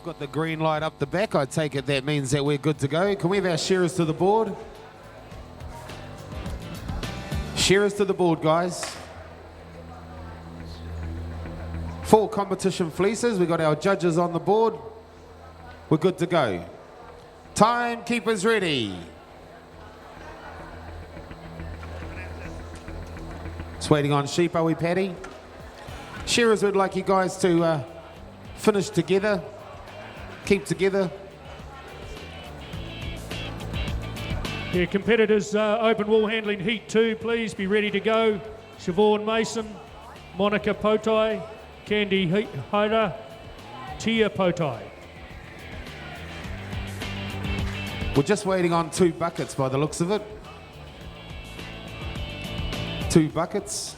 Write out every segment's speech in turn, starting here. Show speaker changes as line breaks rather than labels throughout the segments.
We've got the green light up the back. I take it that means that we're good to go. Can we have our shearers to the board? Shearers to the board, guys. 4 competition fleeces. We've got our judges on the board. We're good to go. Timekeepers ready. Just waiting on sheep, are we, Paddy? Shearers, would like you guys to finish together, keep together.
Yeah, competitors, open wool handling heat 2, please be ready to go. Siobhan Mason, Monica Potai, Candy Haira, Tia Potai.
We're just waiting on 2 buckets by the looks of it. 2 buckets.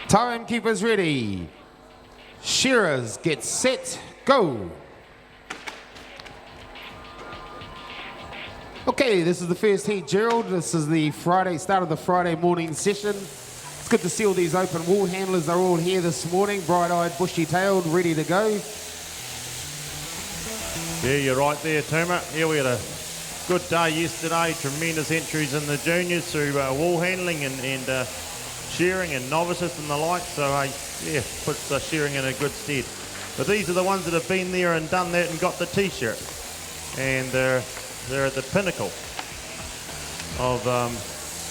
Timekeepers ready. Shearers, get set, go. Okay, this is the first heat, Gerald. This is the start of the Friday morning session. It's good to see all these open wool handlers. They're all here this morning, bright-eyed, bushy-tailed, ready to go.
Yeah, you're right there, Tuma. Yeah, we had a good day yesterday. Tremendous entries in the juniors through wool handling and shearing and novices and the like. So, yeah, puts shearing in a good stead. But these are the ones that have been there and done that and got the T-shirt. And they're at the pinnacle of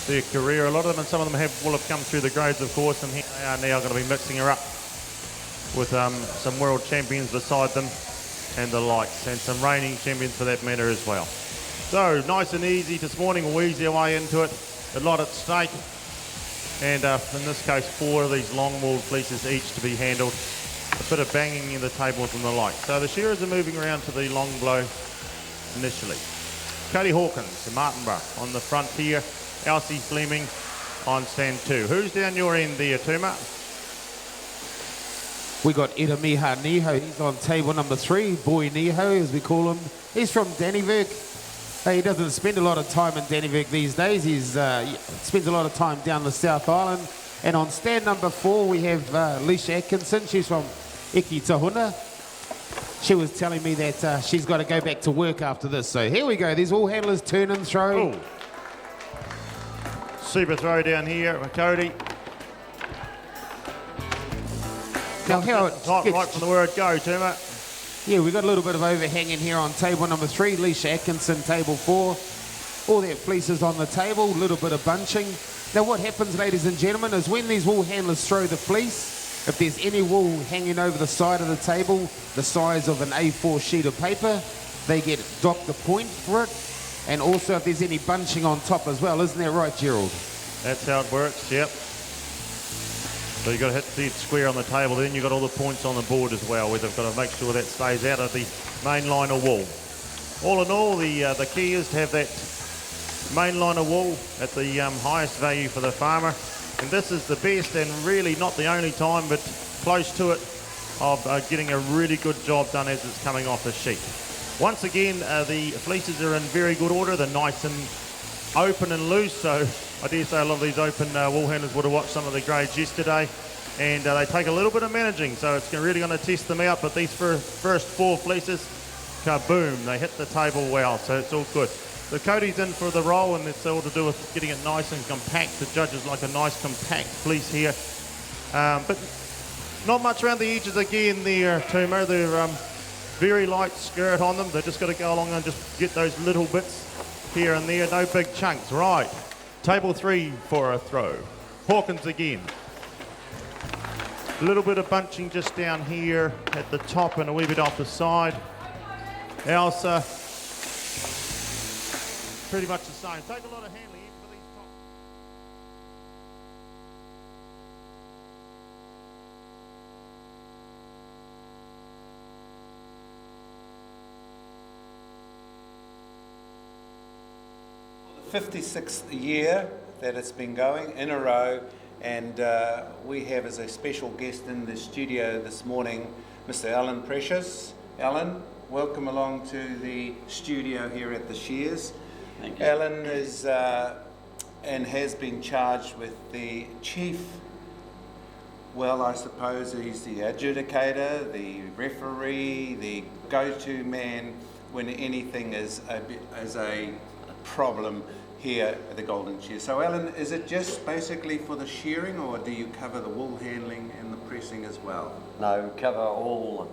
their career. A lot of them, and some of them will have come through the grades, of course, and here they are now going to be mixing her up with some world champions beside them and the likes, and some reigning champions for that matter as well. So nice and easy this morning. We'll ease our way into it. A lot at stake, and in this case 4 of these long wool fleeces each to be handled. A bit of banging in the tables and the like. So the shearers are moving around to the long blow initially. Cody Hawkins and Martinborough on the front here. Elsie Fleming on stand 2. Who's down your end there, Tuma?
We got Edamiha Niho. He's on table number 3. Boy Niho, as we call him. He's from Dannyvirk. He doesn't spend a lot of time in Dannyvirk these days. He spends a lot of time down the South Island. And on stand number 4, we have Leisha Atkinson. She's from Iki Tahuna. She was telling me that she's got to go back to work after this. So here we go. These wool handlers turn and throw.
Ooh. Super throw down here, Cody.
Now how it gets,
right from the word go, Tuma.
yeah, we've got a little bit of overhanging here on table number 3. Leisha Atkinson, table 4. All their fleeces on the table, a little bit of bunching. Now what happens, ladies and gentlemen, is when these wool handlers throw the fleece, if there's any wool hanging over the side of the table, the size of an A4 sheet of paper, they get docked the point for it. And also if there's any bunching on top as well. Isn't that right, Gerald?
That's how it works, yep. So you've got to hit the square on the table, then you've got all the points on the board as well, where they've got to make sure that stays out of the main line of wool. All in all, the key is to have that main line of wool at the highest value for the farmer. And this is the best and really not the only time, but close to it, of getting a really good job done as it's coming off the sheet. Once again, the fleeces are in very good order. They're nice and open and loose, so I dare say a lot of these open wool handlers would have watched some of the grades yesterday, and they take a little bit of managing, so it's really going to test them out. But these first 4 fleeces, kaboom, they hit the table well, so it's all good. The Cody's in for the roll, and it's all to do with getting it nice and compact. The judges like a nice compact fleece here, but not much around the edges again there, Tuma. They're very light skirt on them. They've just got to go along and just get those little bits here and there, no big chunks. Right, table 3 for a throw. Hawkins again. A little bit of bunching just down here at the top and a wee bit off the side. Elsa, pretty much the same. Take a lot of handling even for these top.
The 56th year that it's been going in a row, and we have as a special guest in the studio this morning Mr. Alan Precious. Alan, welcome along to the studio here at the Shears.
Thank you.
Alan is and has been charged with the chief, well, I suppose he's the adjudicator, the referee, the go-to man when anything is a problem here at the Golden Shears. So Alan, is it just basically for the shearing, or do you cover the wool handling and the pressing as well?
No, we cover all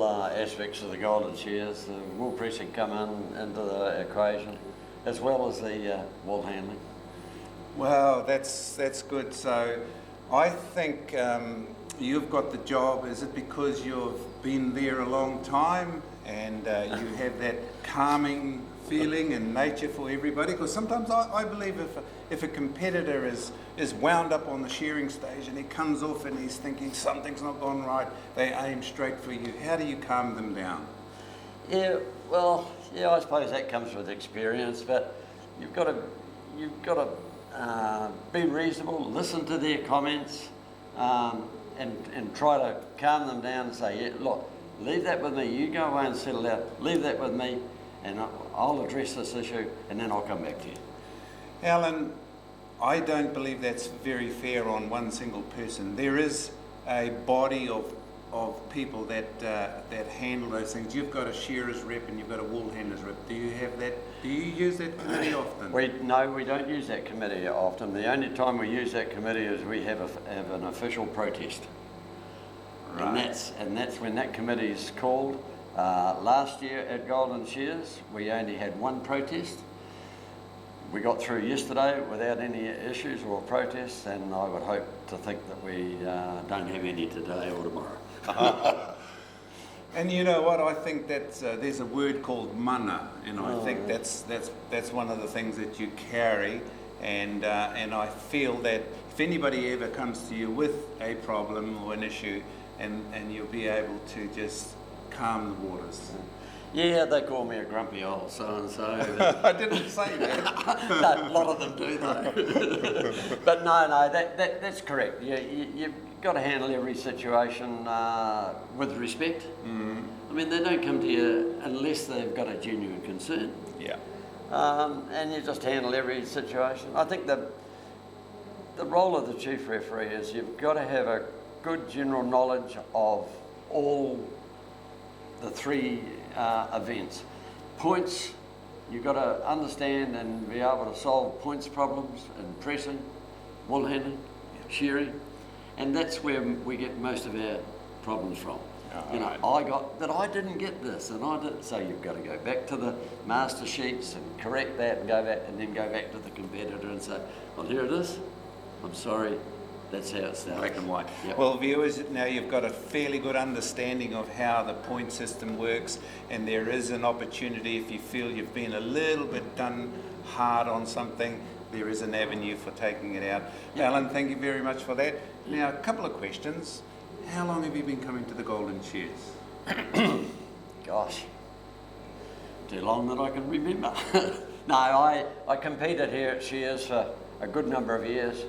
aspects of the Golden Shears. The wool pressing come into the equation, as well as the wool handling.
Well, that's good. So I think you've got the job. Is it because you've been there a long time and you have that calming feeling and nature for everybody? Because sometimes I believe if a competitor is wound up on the shearing stage and he comes off and he's thinking something's not gone right, they aim straight for you. How do you calm them down?
Yeah, well, yeah, I suppose that comes with experience, but you've got to be reasonable, listen to their comments, and try to calm them down and say, yeah, look, leave that with me. You go away and settle out. Leave that with me, and I'll address this issue, and then I'll come back to you.
Alan, I don't believe that's very fair on one single person. There is a body of people that handle those things. You've got a shearer's rep and you've got a wool handler's rep. Do you have that? Do you use that committee often?
No, we don't use that committee often. The only time we use that committee is we have an official protest.
Right.
And that's when that committee is called. Last year at Golden Shears, we only had one protest. We got through yesterday without any issues or protests, and I would hope to think that we don't have any today or tomorrow.
And you know what? I think that there's a word called mana, and I think that's one of the things that you carry. And I feel that if anybody ever comes to you with a problem or an issue, and you'll be able to just calm the waters.
Yeah, they call me a grumpy old so-and-so.
I didn't say that.
No, a lot of them do though. But no, that's correct. You've got to handle every situation with respect.
Mm.
I mean, they don't come to you unless they've got a genuine concern.
Yeah.
And you just handle every situation. I think the role of the chief referee is you've got to have a good general knowledge of all the three events. Points, you've got to understand and be able to solve points problems in pressing, wool handling, shearing, and that's where we get most of our problems from. I didn't get this, and I did. So you've got to go back to the master sheets and correct that, and then go back to the competitor and say, well, here it is. I'm sorry. That's how it starts.
Black and white.
Yep.
Well, viewers, now you've got a fairly good understanding of how the point system works, and there is an opportunity if you feel you've been a little bit done hard on something, there is an avenue for taking it out.
Yep.
Alan, thank you very much for that. Now, a couple of questions. How long have you been coming to the Golden Shears?
Gosh, too long that I can remember. No, I competed here at Shears for a good number of years.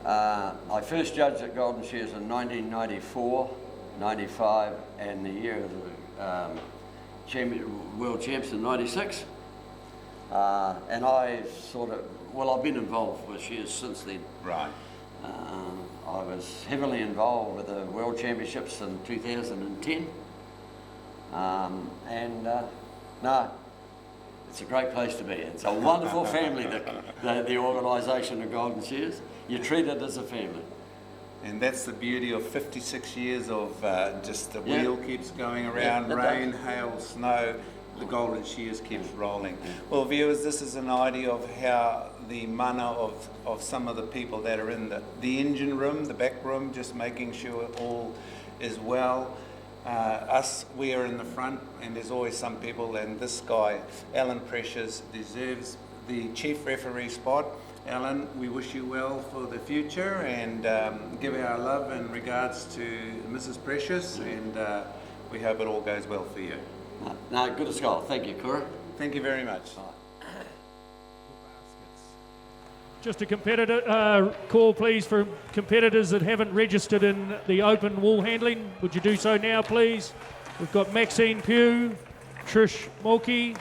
I first judged at Golden Shears in 1994, 95, and the year of the World Champs in 96. And I've been involved with Shears since then.
Right.
I was heavily involved with the World Championships in 2010. No, it's a great place to be. It's a wonderful family, the organisation of Golden Shears. You treat it as a family.
And that's the beauty of 56 years of just the wheel keeps going around,
Yeah,
rain, hail, snow, the Golden Shears keeps rolling. Well, viewers, this is an idea of how the mana of some of the people that are in the engine room, the back room, just making sure all is well. We are in the front, and there's always some people, and this guy, Alan Precious, deserves the chief referee spot. Alan, we wish you well for the future, and give our love and regards to Mrs. Precious, and we hope it all goes well for you.
No, good as gold. Thank you, Cora.
Thank you very much.
Just a competitor call, please, for competitors that haven't registered in the open wool handling. Would you do so now, please? We've got Maxine Pugh, Trish Mulkey,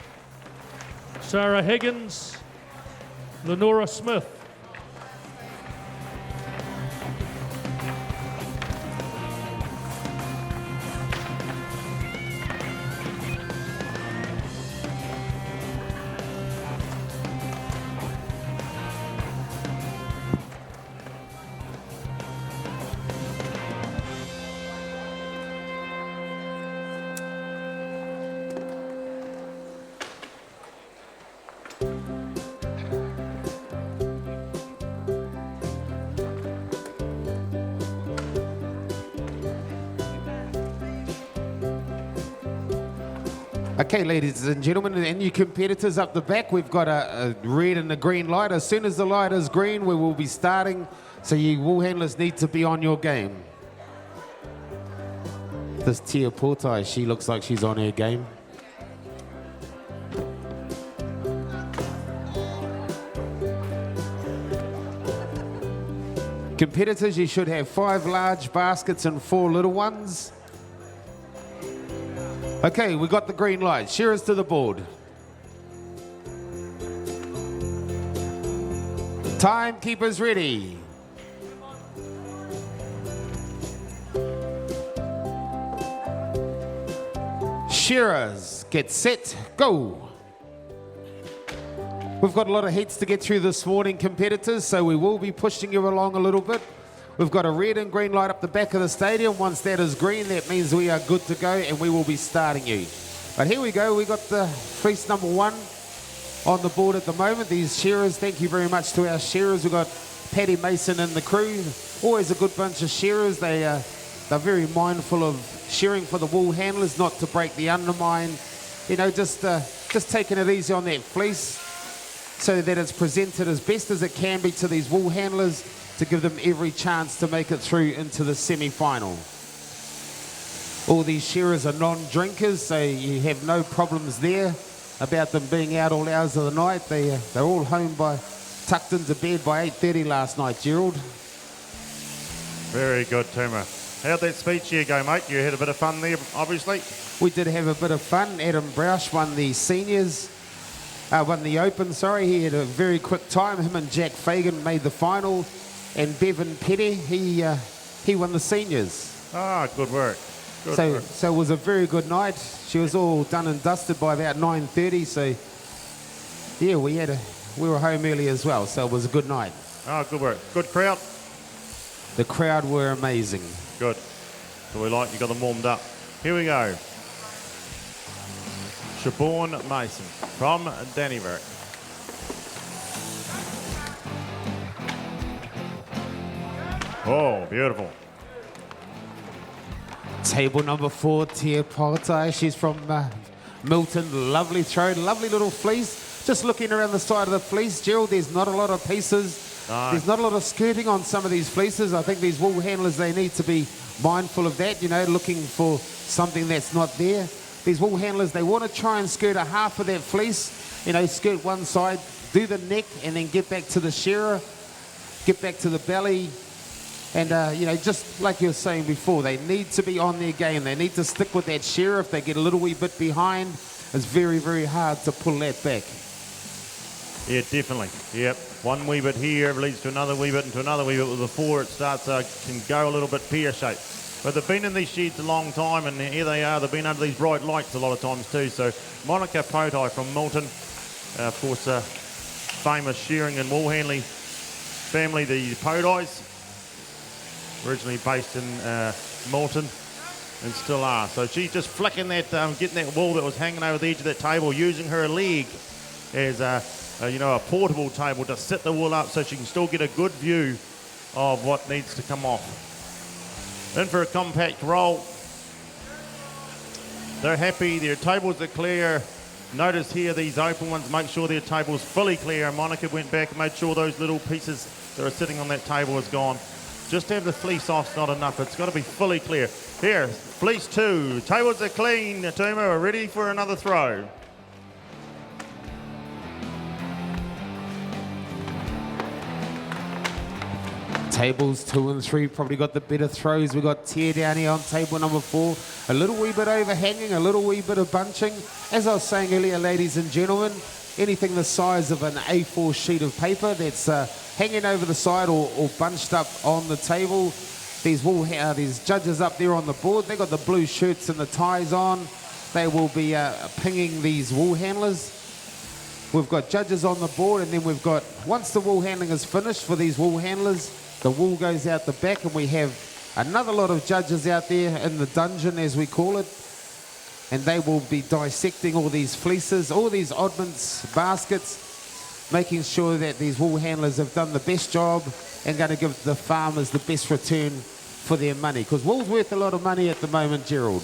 Sarah Higgins, Lenora Smith.
Okay, ladies and gentlemen, and you competitors up the back, we've got a red and a green light. As soon as the light is green, we will be starting, so you wool handlers need to be on your game. This Tia Portai, she looks like she's on her game. Competitors, you should have 5 large baskets and 4 little ones. Okay, we got the green light. Shearers to the board. Timekeepers ready. Shearers, get set, go. We've got a lot of heats to get through this morning, competitors, so we will be pushing you along a little bit. We've got a red and green light up the back of the stadium. Once that is green, that means we are good to go and we will be starting you. But here we go. We got the fleece number 1 on the board at the moment. These shearers, thank you very much to our shearers. We've got Paddy Mason and the crew. Always a good bunch of shearers. They're very mindful of shearing for the wool handlers, not to break the undermine. You know, just taking it easy on that fleece so that it's presented as best as it can be to these wool handlers, to give them every chance to make it through into the semi-final. All these shearers are non-drinkers, so you have no problems there about them being out all hours of the night. They're all home tucked into bed by 8:30 last night, Gerald.
Very good, Tuma. How'd that speech here go, mate? You had a bit of fun there, obviously.
We did have a bit of fun. Adam Broush won the seniors. Won the Open, sorry. He had a very quick time. Him and Jack Fagan made the final. And Bevan Petty, he won the seniors.
Ah, good work. Good work.
So it was a very good night. She was all done and dusted by about 9:30. So yeah, we were home early as well. So it was a good night.
Ah, good work. Good crowd.
The crowd were amazing.
Good. So we like you got them warmed up. Here we go. Siobhan Mason from Dannyburg. Oh, beautiful.
Table number 4, Tia Portai. She's from Milton. Lovely throw, lovely little fleece. Just looking around the side of the fleece, Gerald, there's not a lot of pieces.
No.
There's not a lot of skirting on some of these fleeces. I think these wool handlers, they need to be mindful of that, you know, looking for something that's not there. These wool handlers, they want to try and skirt a half of that fleece, you know, skirt one side, do the neck, and then get back to the shearer, get back to the belly. And, you know, just like you were saying before, they need to be on their game. They need to stick with that shearer. If they get a little wee bit behind, it's very, very hard to pull that back.
Yeah, definitely. Yep. One wee bit here leads to another wee bit and to another wee bit. With the 4, it starts, can go a little bit pear-shaped. But they've been in these sheds a long time, and here they are. They've been under these bright lights a lot of times too. So Monica Potai from Milton, of course, famous shearing and wool handling family, the Potais. Originally based in Milton and still are. So she's just flicking that, getting that wool that was hanging over the edge of that table, using her leg as you know, a portable table to sit the wool up so she can still get a good view of what needs to come off. In for a compact roll. They're happy, their tables are clear. Notice here these open ones, make sure their table's fully clear. Monica went back and made sure those little pieces that are sitting on that table is gone. Just to have the fleece off's not enough. It's got to be fully clear. Here, fleece 2. Tables are clean. Tuma are ready for another throw.
Tables 2 and 3 probably got the better throws. We got tear down here on table number 4. A little wee bit overhanging, a little wee bit of bunching. As I was saying earlier, ladies and gentlemen, anything the size of an A4 sheet of paper that's hanging over the side or bunched up on the table. These judges up there on the board, they got the blue shirts and the ties on. They will be pinging these wool handlers. We've got judges on the board, and then we've got, once the wool handling is finished for these wool handlers, the wool goes out the back, and we have another lot of judges out there in the dungeon, as we call it, and they will be dissecting all these fleeces, all these oddments, baskets, making sure that these wool handlers have done the best job and going to give the farmers the best return for their money, because wool's worth a lot of money at the moment, Gerald.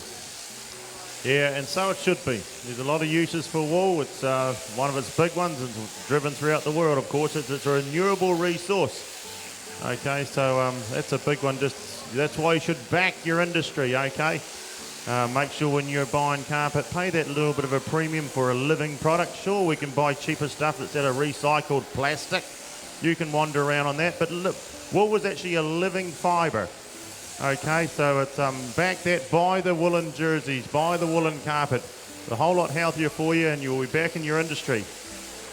Yeah, and so it should be. There's a lot of uses for wool. It's one of its big ones, and driven throughout the world, of course. It's a renewable resource. Okay, so that's a big one. That's why you should back your industry, okay? Make sure when you're buying carpet, pay that little bit of a premium for a living product. Sure, we can buy cheaper stuff that's out of recycled plastic. You can wander around on that, but look, wool was actually a living fibre. Okay, so it's back that, buy the woolen jerseys, buy the woolen carpet. It's a whole lot healthier for you, and you'll be back in your industry.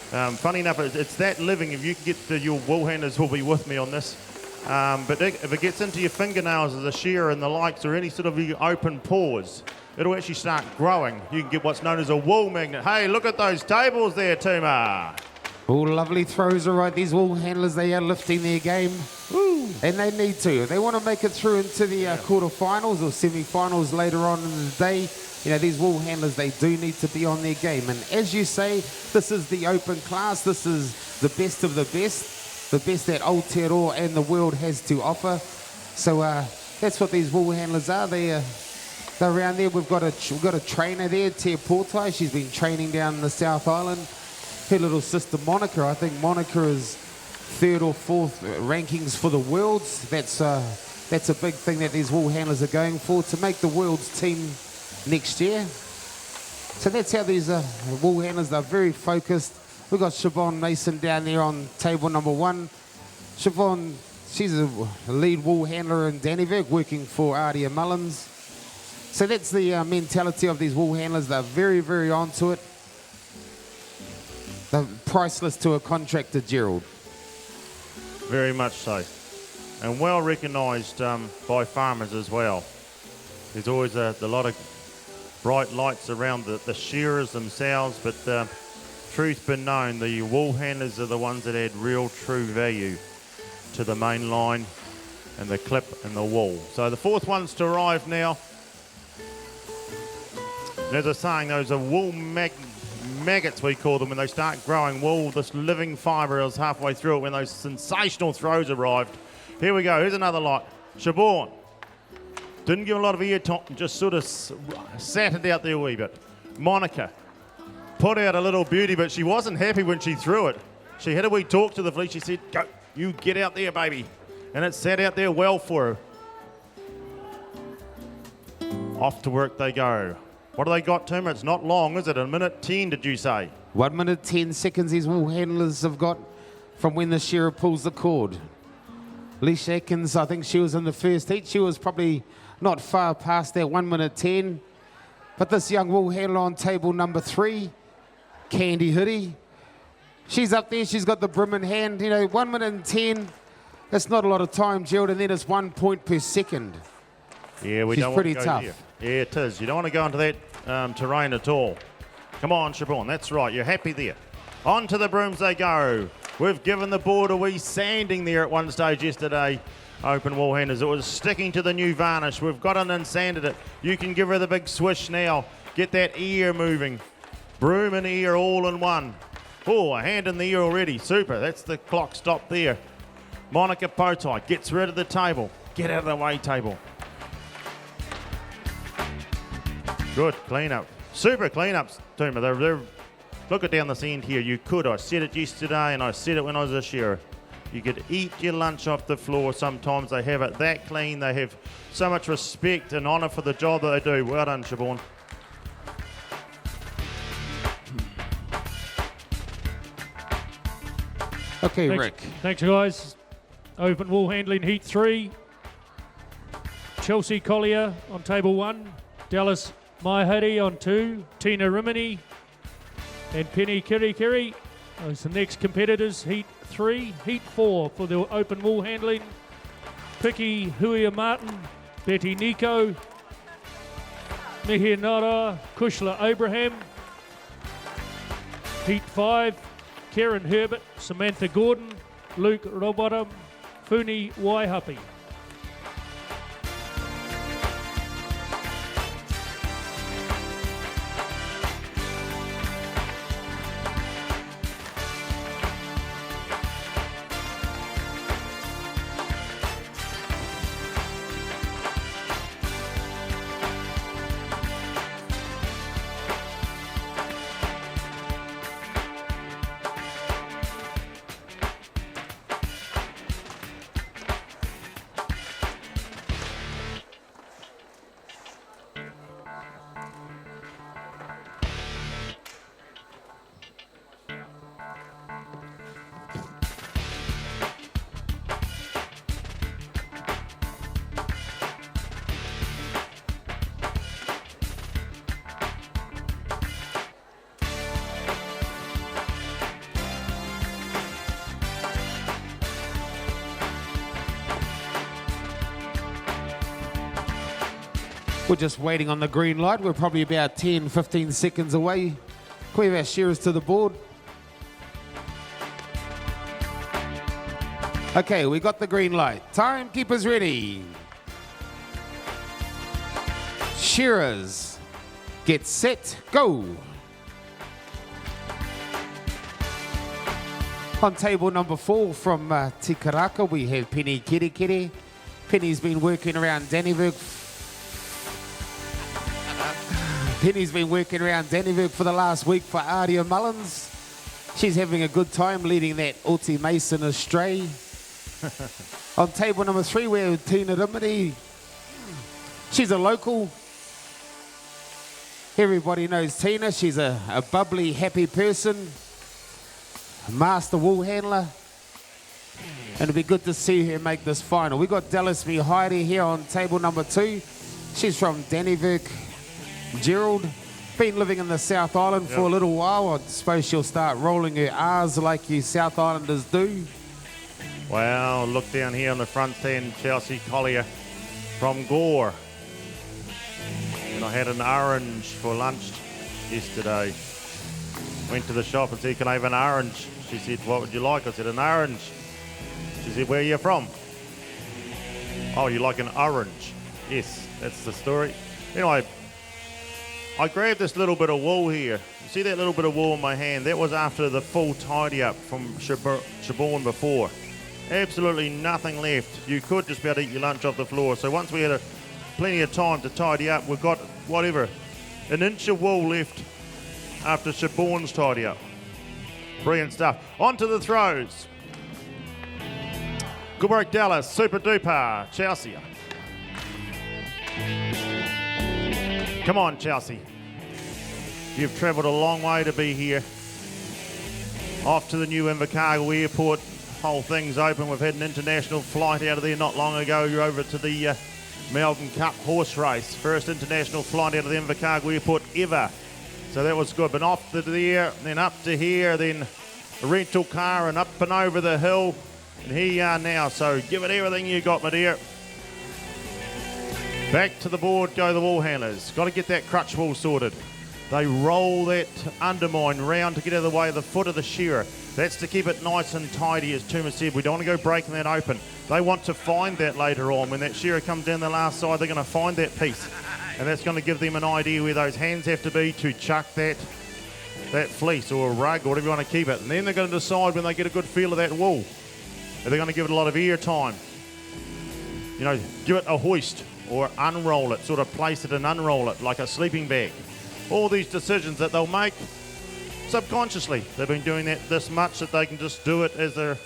Funny enough, it's that living. If you can get your wool handlers will be with me on this. But if it gets into your fingernails as a shearer and the likes, or any sort of open pores, it'll actually start growing. You can get what's known as a wool magnet. Hey, look at those tables there, Tuma.
All lovely throws, all right. These wool handlers, they are lifting their game. Woo. And they need to. If they want to make it through into the quarterfinals or semi-finals later on in the day, you know, these wool handlers, they do need to be on their game. And as you say, this is the open class. This is the best of the best that Aotearoa and the world has to offer. So that's what these wool handlers are. They're around there. We've got a trainer there, Te Portai. She's been training down in the South Island. Her little sister Monica, I think Monica is 3rd or 4th rankings for the Worlds. That's a big thing that these wool handlers are going for, to make the Worlds team next year. So that's how these wool handlers are very focused. We've got Siobhan Mason down there on table number 1. Siobhan, she's a lead wool handler in Dannevirke, working for Ardia Mullins. So that's the mentality of these wool handlers. They're very, very onto it. They're priceless to a contractor, Gerald.
Very much so. And well recognised by farmers as well. There's always a lot of bright lights around the shearers themselves, but truth be known, the wool handlers are the ones that add real true value to the main line and the clip and the wool. So the 4th one's to arrive now. And as I was saying, those are wool maggots, we call them, when they start growing wool. This living fibre is halfway through it when those sensational throws arrived. Here we go, here's another lot. Siobhan. Didn't give a lot of ear time, just sort of sat it out there a wee bit. Monica put out a little beauty, but she wasn't happy when she threw it. She had a wee talk to the fleece. She said, go, you get out there, baby. And it sat out there well for her. Off to work they go. What do they got, Tim? It's not long, is it? A minute 10, did you say?
1 minute 10 seconds these wool handlers have got from when the shearer pulls the cord. Leisha Atkins, I think she was in the first heat. She was probably not far past that 1 minute 10. But this young wool handler on table number 3, Candy Hoodie, she's up there. She's got the brim in hand. You know, 1 minute and 10, that's not a lot of time, Gerald, and then it's 1 point per second.
Yeah,
She's
don't
pretty
want to go
tough.
there. Yeah, it is. You don't want to go into that terrain at all. Come on, Siobhan. That's right. You're happy there. On to the brooms they go. We've given the board a wee sanding there at one stage yesterday. Open wool handlers. It was sticking to the new varnish. We've got it and sanded it. You can give her the big swish now. Get that ear moving. Broom and ear all in one. Oh, a hand in the ear already. Super. That's the clock stop there. Monica Potai gets rid of the table. Get out of the way, table. Good cleanup. Super cleanups, Tuma. They're look at down this end here. You could. I said it yesterday and I said it when I was a shearer. You could eat your lunch off the floor. Sometimes they have it that clean. They have so much respect and honour for the job that they do. Well done, Siobhan.
Okay,
Thanks,
Rick.
Thanks, guys. Open wool handling heat 3. Chelsea Collier on table 1. Dallas Maihari on 2. Tina Rimini and Penny Kirikiri. Those are the next competitors. Heat 3. Heat 4 for the open wool handling. Piki Huia Martin, Betty Nico, Mihir Nara, Kushla Abraham. Heat 5, Karen Herbert, Samantha Gordon, Luke Robottom, Funi Waihapi.
We're just waiting on the green light. We're probably about 10, 15 seconds away. Can we have our shearers to the board? Okay, we got the green light. Timekeepers ready. Shearers, get set, go. On table number 4 from Tikaraka, we have Penny Kirikiri. Penny's been working around Dannevirke. Penny's been working around Dannevirke for the last week for Aria Mullins. She's having a good time leading that Oti Mason astray. On table number 3, we have Tina Rimini. She's a local. Everybody knows Tina. She's a bubbly, happy person. Master wool handler. And it'll be good to see her make this final. We've got Dallas Mihairi here on table number 2. She's from Dannevirke. Gerald, been living in the South Island for a little while. I suppose she'll start rolling her R's like you South Islanders do.
Wow, look down here on the front stand, Chelsea Collier from Gore. And I had an orange for lunch yesterday. Went to the shop and said, can I have an orange? She said, what would you like? I said, an orange. She said, where are you from? Oh, you like an orange? Yes, that's the story. Anyway, I grabbed this little bit of wool here. You see that little bit of wool in my hand? That was after the full tidy up from Siobhan before. Absolutely nothing left. You could just about eat your lunch off the floor. So once we had plenty of time to tidy up, we've got, whatever, an inch of wool left after Siobhan's tidy up. Brilliant stuff. On to the throws. Good work, Dallas. Super duper. Chelsea. Come on, Chelsea. You've travelled a long way to be here. Off to the new Invercargill Airport. Whole thing's open. We've had an international flight out of there not long ago. You're over to the Melbourne Cup horse race. First international flight out of the Invercargill Airport ever. So that was good. But off to there, then up to here, then a rental car and up and over the hill. And here you are now. So give it everything you got, my dear. Back to the board go the wool handlers. Got to get that crutch wool sorted. They roll that undermine round to get out of the way of the foot of the shearer. That's to keep it nice and tidy, as Tuma said. We don't want to go breaking that open. They want to find that later on. When that shearer comes down the last side, they're going to find that piece. And that's going to give them an idea where those hands have to be to chuck that fleece or a rug or whatever you want to keep it. And then they're going to decide when they get a good feel of that wool. They're going to give it a lot of air time. You know, give it a hoist or unroll it, sort of place it and unroll it like a sleeping bag. All these decisions that they'll make subconsciously. They've been doing that this much that they can just do it as a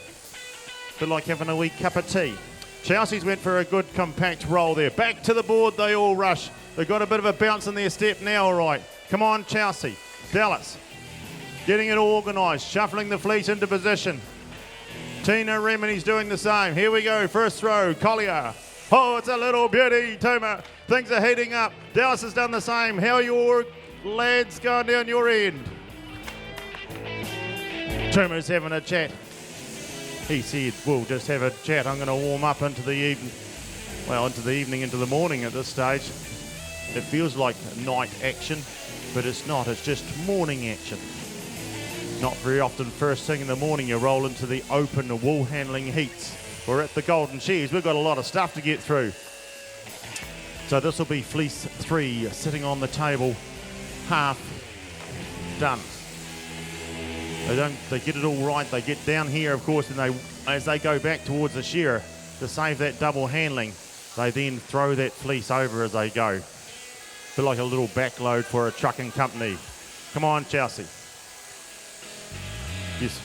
bit like having a wee cup of tea. Chelsea's went for a good compact roll there. Back to the board, they all rush. They've got a bit of a bounce in their step now, all right. Come on, Chelsea. Dallas, getting it organised, shuffling the fleece into position. Tina Remini's doing the same. Here we go, first throw, Collier. Oh, it's a little beauty, Tuma. Things are heating up. Dallas has done the same. How are your lads going down your end? Tuma's having a chat. He said, we'll just have a chat. I'm going to warm up into the evening. Well, into the evening, into the morning at this stage. It feels like night action, but it's not. It's just morning action. Not very often first thing in the morning you roll into the open wool handling heats. We're at the Golden Shears. We've got a lot of stuff to get through. So this will be fleece 3 sitting on the table, half done. They get it all right. They get down here, of course, and as they go back towards the shearer to save that double handling, they then throw that fleece over as they go. Feel like a little backload for a trucking company. Come on, Chelsea. Yes.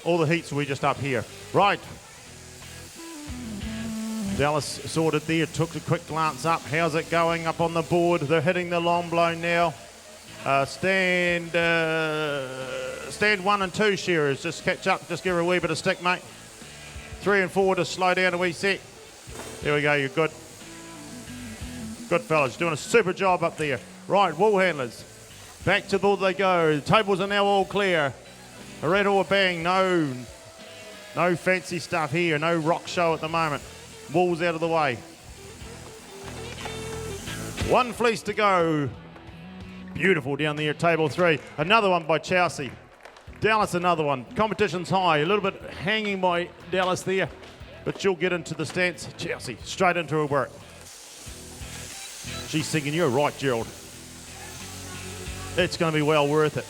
All the heats will be just up here. Right. Dallas sorted there, took a quick glance up. How's it going up on the board? They're hitting the long blow now. Stand 1 and 2 shearers. Just catch up, just give her a wee bit of stick, mate. 3 and 4 to slow down a wee set. There we go, you're good. Good fellas, doing a super job up there. Right, wool handlers. Back to the board they go. The tables are now all clear. A red or a bang, no fancy stuff here, no rock show at the moment. Wool's out of the way. 1 fleece to go. Beautiful down there at table 3. Another one by Chelsea. Dallas another one. Competition's high. A little bit hanging by Dallas there, but she'll get into the stance. Chelsea straight into her work. She's thinking, you're right, Gerald. It's going to be well worth it.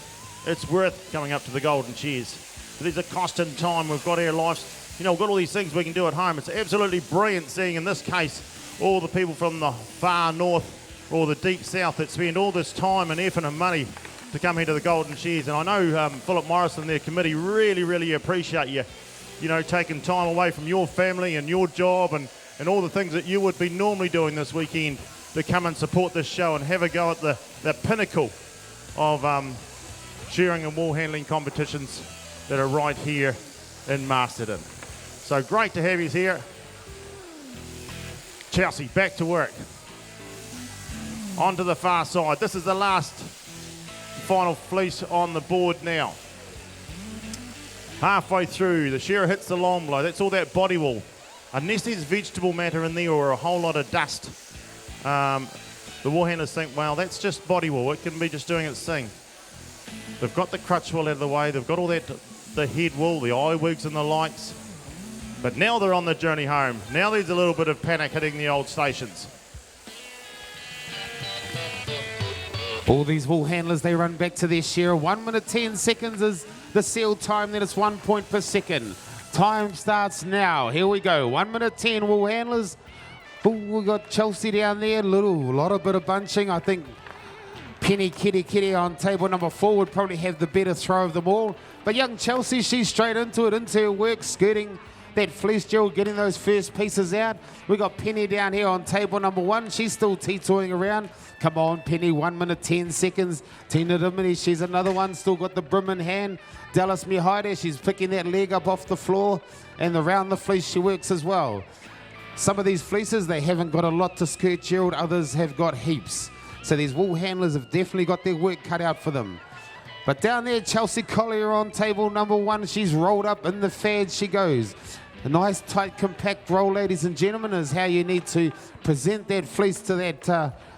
It's worth coming up to the Golden Shears. There's a cost in time. We've got our lives. You know, we've got all these things we can do at home. It's absolutely brilliant seeing, in this case, all the people from the far north or the deep south that spend all this time and effort and money to come here to the Golden Shears. And I know Philip Morris and their committee really, really appreciate you, taking time away from your family and your job and all the things that you would be normally doing this weekend to come and support this show and have a go at the pinnacle of shearing and wool handling competitions that are right here in Masterton. So great to have you here. Chelsea, back to work. On to the far side. This is the last final fleece on the board now. Halfway through, the shearer hits the long blow. That's all that body wool. Unless there's vegetable matter in there or a whole lot of dust, the wool handlers think, well, that's just body wool. It can be just doing its thing. They've got the crutch wool out of the way. They've got all that, the head wool, the eye wigs and the likes. But now they're on the journey home. Now there's a little bit of panic hitting the old stations.
All these wool handlers, they run back to their shearer. 1 minute 10 seconds is the sealed time. Then it's 1 point per second. Time starts now. Here we go. 1 minute 10 wool handlers. Oh, we got Chelsea down there. Lot of bit of bunching. I think Penny Kitty on table number 4 would probably have the better throw of them all. But young Chelsea, she's straight into it, into her work, skirting that fleece gel, getting those first pieces out. We got Penny down here on table number 1. She's still teetoing around. Come on, Penny, 1 minute 10 seconds. Tina Dimini, she's another one, still got the brim in hand. Dallas Mihide, she's picking that leg up off the floor, and around the fleece she works as well. Some of these fleeces, they haven't got a lot to skirt, Gerald. Others have got heaps. So these wool handlers have definitely got their work cut out for them. But down there, Chelsea Collier on table number 1. She's rolled up in the fad she goes. A nice, tight, compact roll, ladies and gentlemen, is how you need to present that fleece to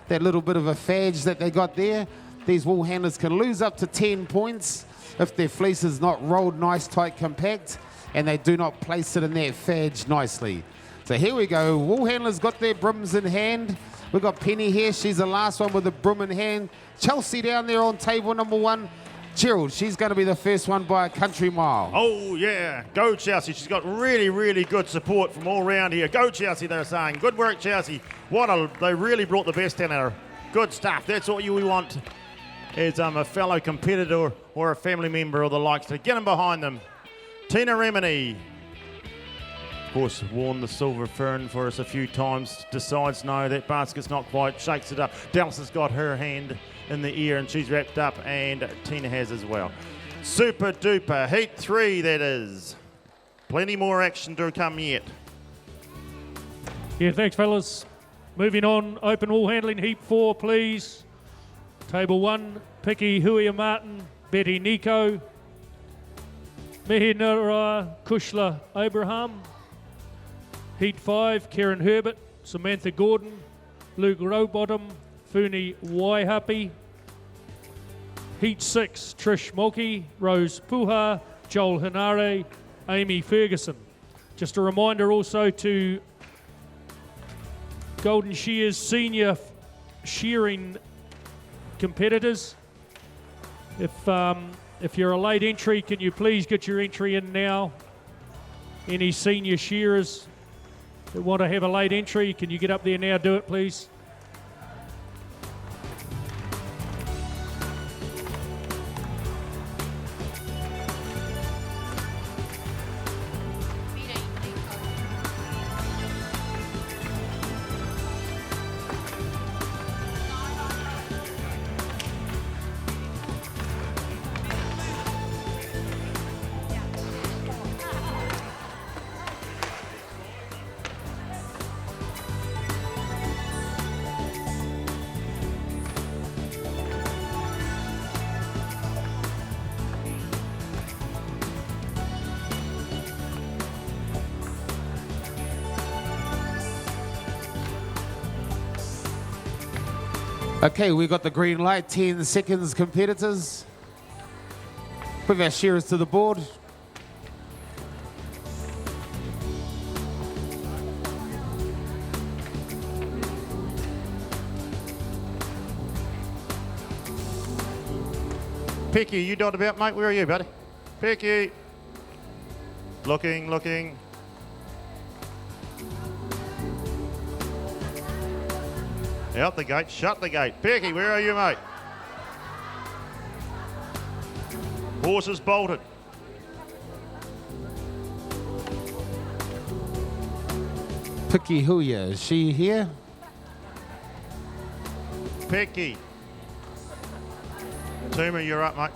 that little bit of a fadge that they got there. These wool handlers can lose up to 10 points if their fleece is not rolled nice, tight, compact, and they do not place it in that fadge nicely. So here we go. Wool handlers got their brims in hand. We've got Penny here. She's the last one with the brim in hand. Chelsea down there on table number 1. Gerald, she's going to be the first one by a country mile.
Oh, yeah. Go, Chelsea. She's got really, really good support from all around here. Go, Chelsea, they're saying. Good work, Chelsea. They really brought the best out of her. Good stuff. That's what we want as a fellow competitor or a family member or the likes to get them behind them. Tina Remini, of course, worn the silver fern for us a few times. Decides, no, that basket's not quite. Shakes it up. Dallas has got her hand in the ear, and she's wrapped up, and Tina has as well. Super duper. Heat 3, that is. Plenty more action to come yet.
Yeah, thanks, fellas. Moving on, open wool handling, heat 4, please. Table 1, Piki Huia Martin, Betty Nico, Mehinara Kushla Abraham. Heat 5, Karen Herbert, Samantha Gordon, Luke Rowbottom, Funi Waihapi. Heat 6, Trish Mulkey, Rose Puha, Joel Hinare, Amy Ferguson. Just a reminder also to Golden Shears senior shearing competitors. If you're a late entry, can you please get your entry in now? Any senior shearers that want to have a late entry, can you get up there now? Do it, please.
Okay, we got the green light, 10 seconds, competitors. Bring our shearers to the board.
Piki, you dot about, mate? Where are you, buddy? Piki. Looking. Out the gate, shut the gate. Piki, where are you, mate? Horses bolted.
Piki Huia, is she here?
Piki. Tuma, you're up, mate.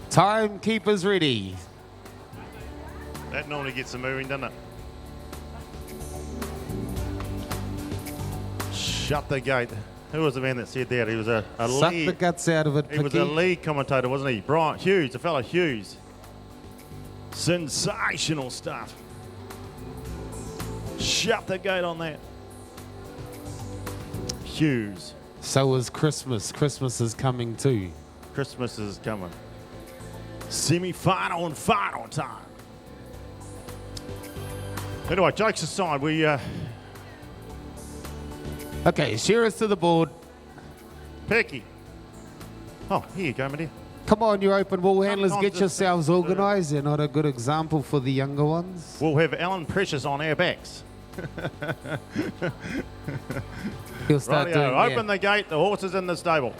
Timekeeper's ready.
That normally gets them moving, doesn't it? Shut the gate. Who was the man that said that? He was a
Suck
lead.
the guts out of it,
He was a lead commentator, wasn't he? Brian Hughes, the fella Hughes. Sensational stuff. Shut the gate on that. Hughes.
So is Christmas. Christmas is coming too.
Christmas is coming. Semi-final and final time. Anyway, jokes aside, we...
Okay, shearers to the board.
Piki. Oh, here you go, my dear.
Come on, you open wool handlers,
Sometimes
get yourselves organised. You're not a good example for the younger ones.
We'll have Alan Precious on our backs.
He'll start
Rightio,
doing that.
open the gate, the horse is in the stable.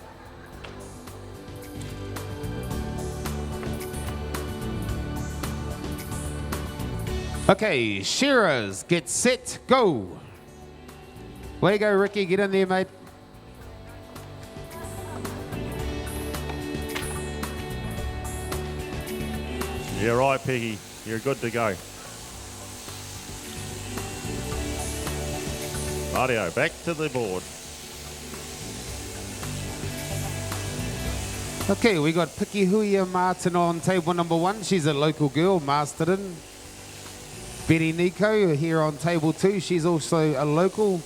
Okay, shearers, get set, go. Way to go, Ricky. Get in there, mate.
You're right, Peggy. You're good to go. Rightio, back to the board.
Okay, we got Piki Huia Martin on table number 1. She's a local girl, Masterton. Betty Nico here on table 2. She's also a local.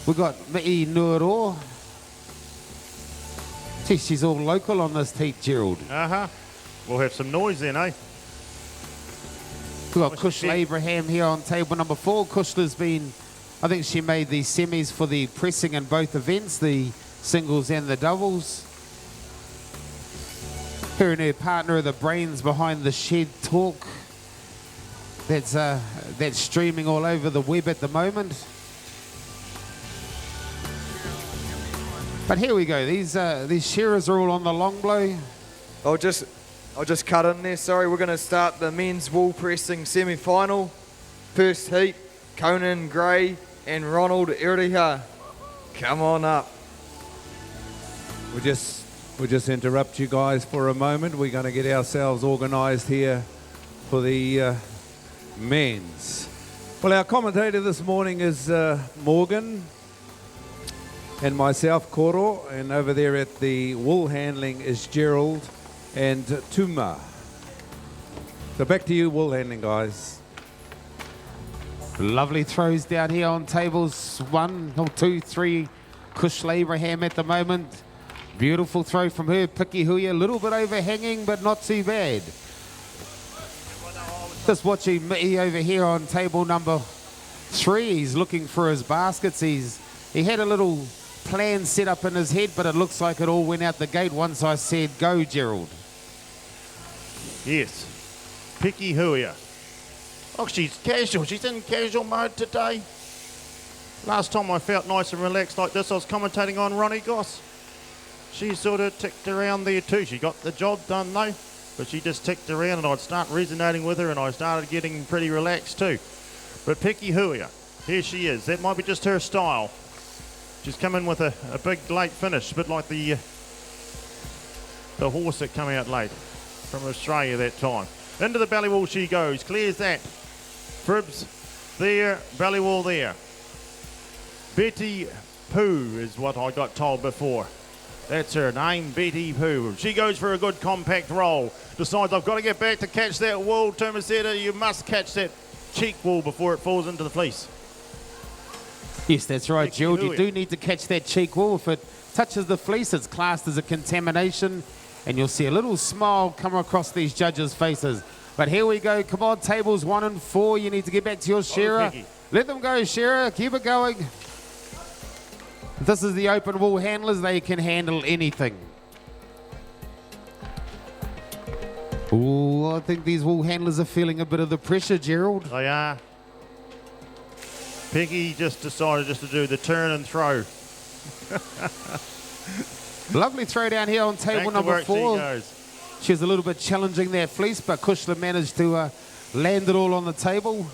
We got Mi'i Nuaro. Gee, she's all local on this heat, Gerald.
Uh-huh. We'll have some noise then, eh?
We got Kushla Abraham here on table number 4. Kushla's been, I think she made the semis for the pressing in both events, the singles and the doubles. Her and her partner are the brains behind the Shed Talk. That's streaming all over the web at the moment. But here we go. These shearers are all on the long blow.
I'll just cut in there. Sorry, we're going to start the men's wool pressing semi-final. First heat, Conan Gray and Ronald Iriha. Come on up.
We'll just interrupt you guys for a moment. We're going to get ourselves organised here for the men's. Well, our commentator this morning is Morgan and myself, Koro, and over there at the wool handling is Gerald and Tuma. So back to you, wool handling, guys.
Lovely throws down here on tables 1, 2, 3. Kushla Abraham at the moment. Beautiful throw from her. Piki Hui, a little bit overhanging, but not too bad. Just watching Mi'i over here on table number 3. He's looking for his baskets. He had a little plan set up in his head, but it looks like it all went out the gate once I said go, Gerald.
Yes. Piki Hui. Oh, she's casual. She's in casual mode today. Last time I felt nice and relaxed like this, I was commentating on Ronnie Goss. She sort of ticked around there too. She got the job done though, but she just ticked around and I'd start resonating with her and I started getting pretty relaxed too. But Piki Hui, here she is. That might be just her style. She's come in with a big late finish, a bit like the horse that came out late from Australia that time. Into the belly wall she goes, clears that. Fribs there, belly wall there. Betty Pooh is what I got told before. That's her name, Betty Pooh. She goes for a good compact roll. Decides I've got to get back to catch that wool. Tomaseta, you must catch that cheek wool before it falls into the fleece.
Yes, that's right, Gerald. You do need to catch that cheek wool. If it touches the fleece, it's classed as a contamination, and you'll see a little smile come across these judges' faces. But here we go. Come on, tables 1 and 4. You need to get back to your shearer. Let them go, shearer. Keep it going. This is the open wool handlers. They can handle anything. Oh, I think these wool handlers are feeling a bit of the pressure, Gerald.
They are. Peggy just decided just to do the turn and throw.
Lovely throw down here on table number 4. She was a little bit challenging that fleece, but Kushla managed to land it all on the table.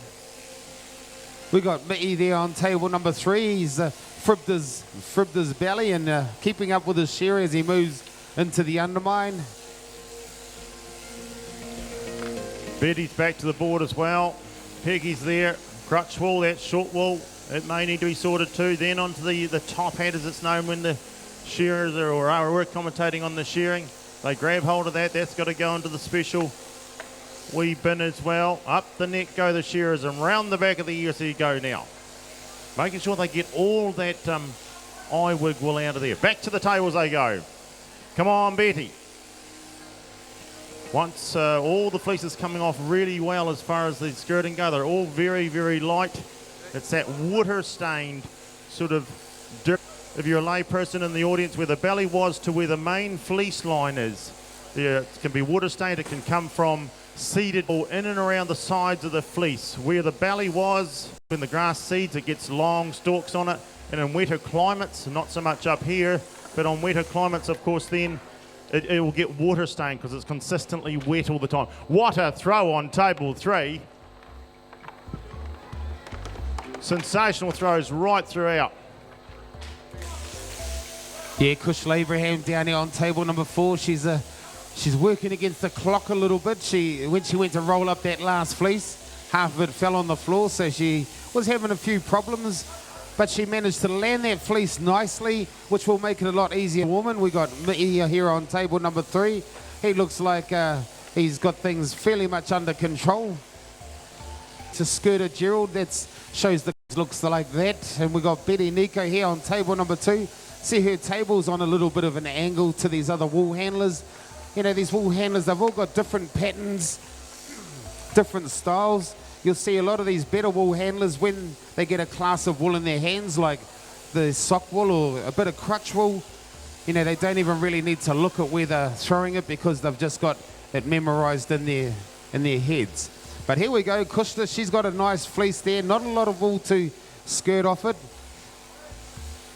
We got Mi'i there on table number 3. He's fribbed his belly and keeping up with his shear as he moves into the undermine.
Betty's back to the board as well. Peggy's there. Crutch wool, that's short wool. It may need to be sorted too. Then onto the top hat, as it's known when the shearers we're commentating on the shearing. They grab hold of that. That's got to go into the special wee bin as well. Up the neck go the shearers and round the back of the ears you go now. Making sure they get all that eye wig wool out of there. Back to the tables they go. Come on, Betty. Once all the fleeces coming off really well as far as the skirting go, they're all very, very light. It's that water-stained sort of dirt. If you're a lay person in the audience, where the belly was to where the main fleece line is, it can be water-stained. It can come from seeded or in and around the sides of the fleece. Where the belly was, when the grass seeds, it gets long stalks on it. And in wetter climates, not so much up here, but on wetter climates, of course, then it will get water stained because it's consistently wet all the time. What a throw on table 3. Sensational throws right throughout.
Yeah, Kushla Abraham down here on table number 4. She's working against the clock a little bit. When she went to roll up that last fleece, half of it fell on the floor, so she was having a few problems. But she managed to land that fleece nicely, which will make it a lot easier. Woman, we got Mi'i here on table number 3. He looks like he's got things fairly much under control. To skirter Gerald, that shows the looks like that. And we got Betty Nico here on table number 2. See her table's on a little bit of an angle to these other wool handlers. You know, these wool handlers, they've all got different patterns, different styles. You'll see a lot of these better wool handlers when they get a class of wool in their hands, like the sock wool or a bit of crutch wool. You know, they don't even really need to look at where they're throwing it because they've just got it memorized in their heads. But here we go, Kushla, she's got a nice fleece there, not a lot of wool to skirt off it.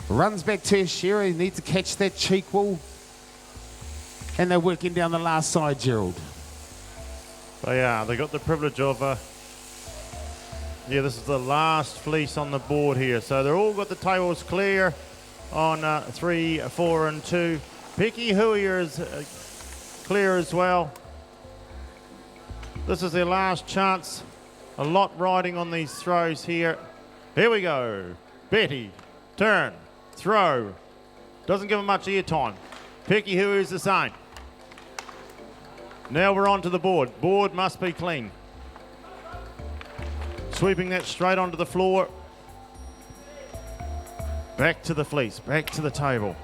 Runs back to her shearer, need to catch that cheek wool. And they're working down the last side, Gerald.
They are. They got the privilege of this is the last fleece on the board here. So they're all got the tables clear on 3, 4 and 2. Pecky Huier is clear as well. This is their last chance. A lot riding on these throws here. Here we go. Betty, turn, throw. Doesn't give them much air time. Pecky Huier is the same. Now we're on to the board. Board must be clean. Sweeping that straight onto the floor. Back to the fleece, back to the table.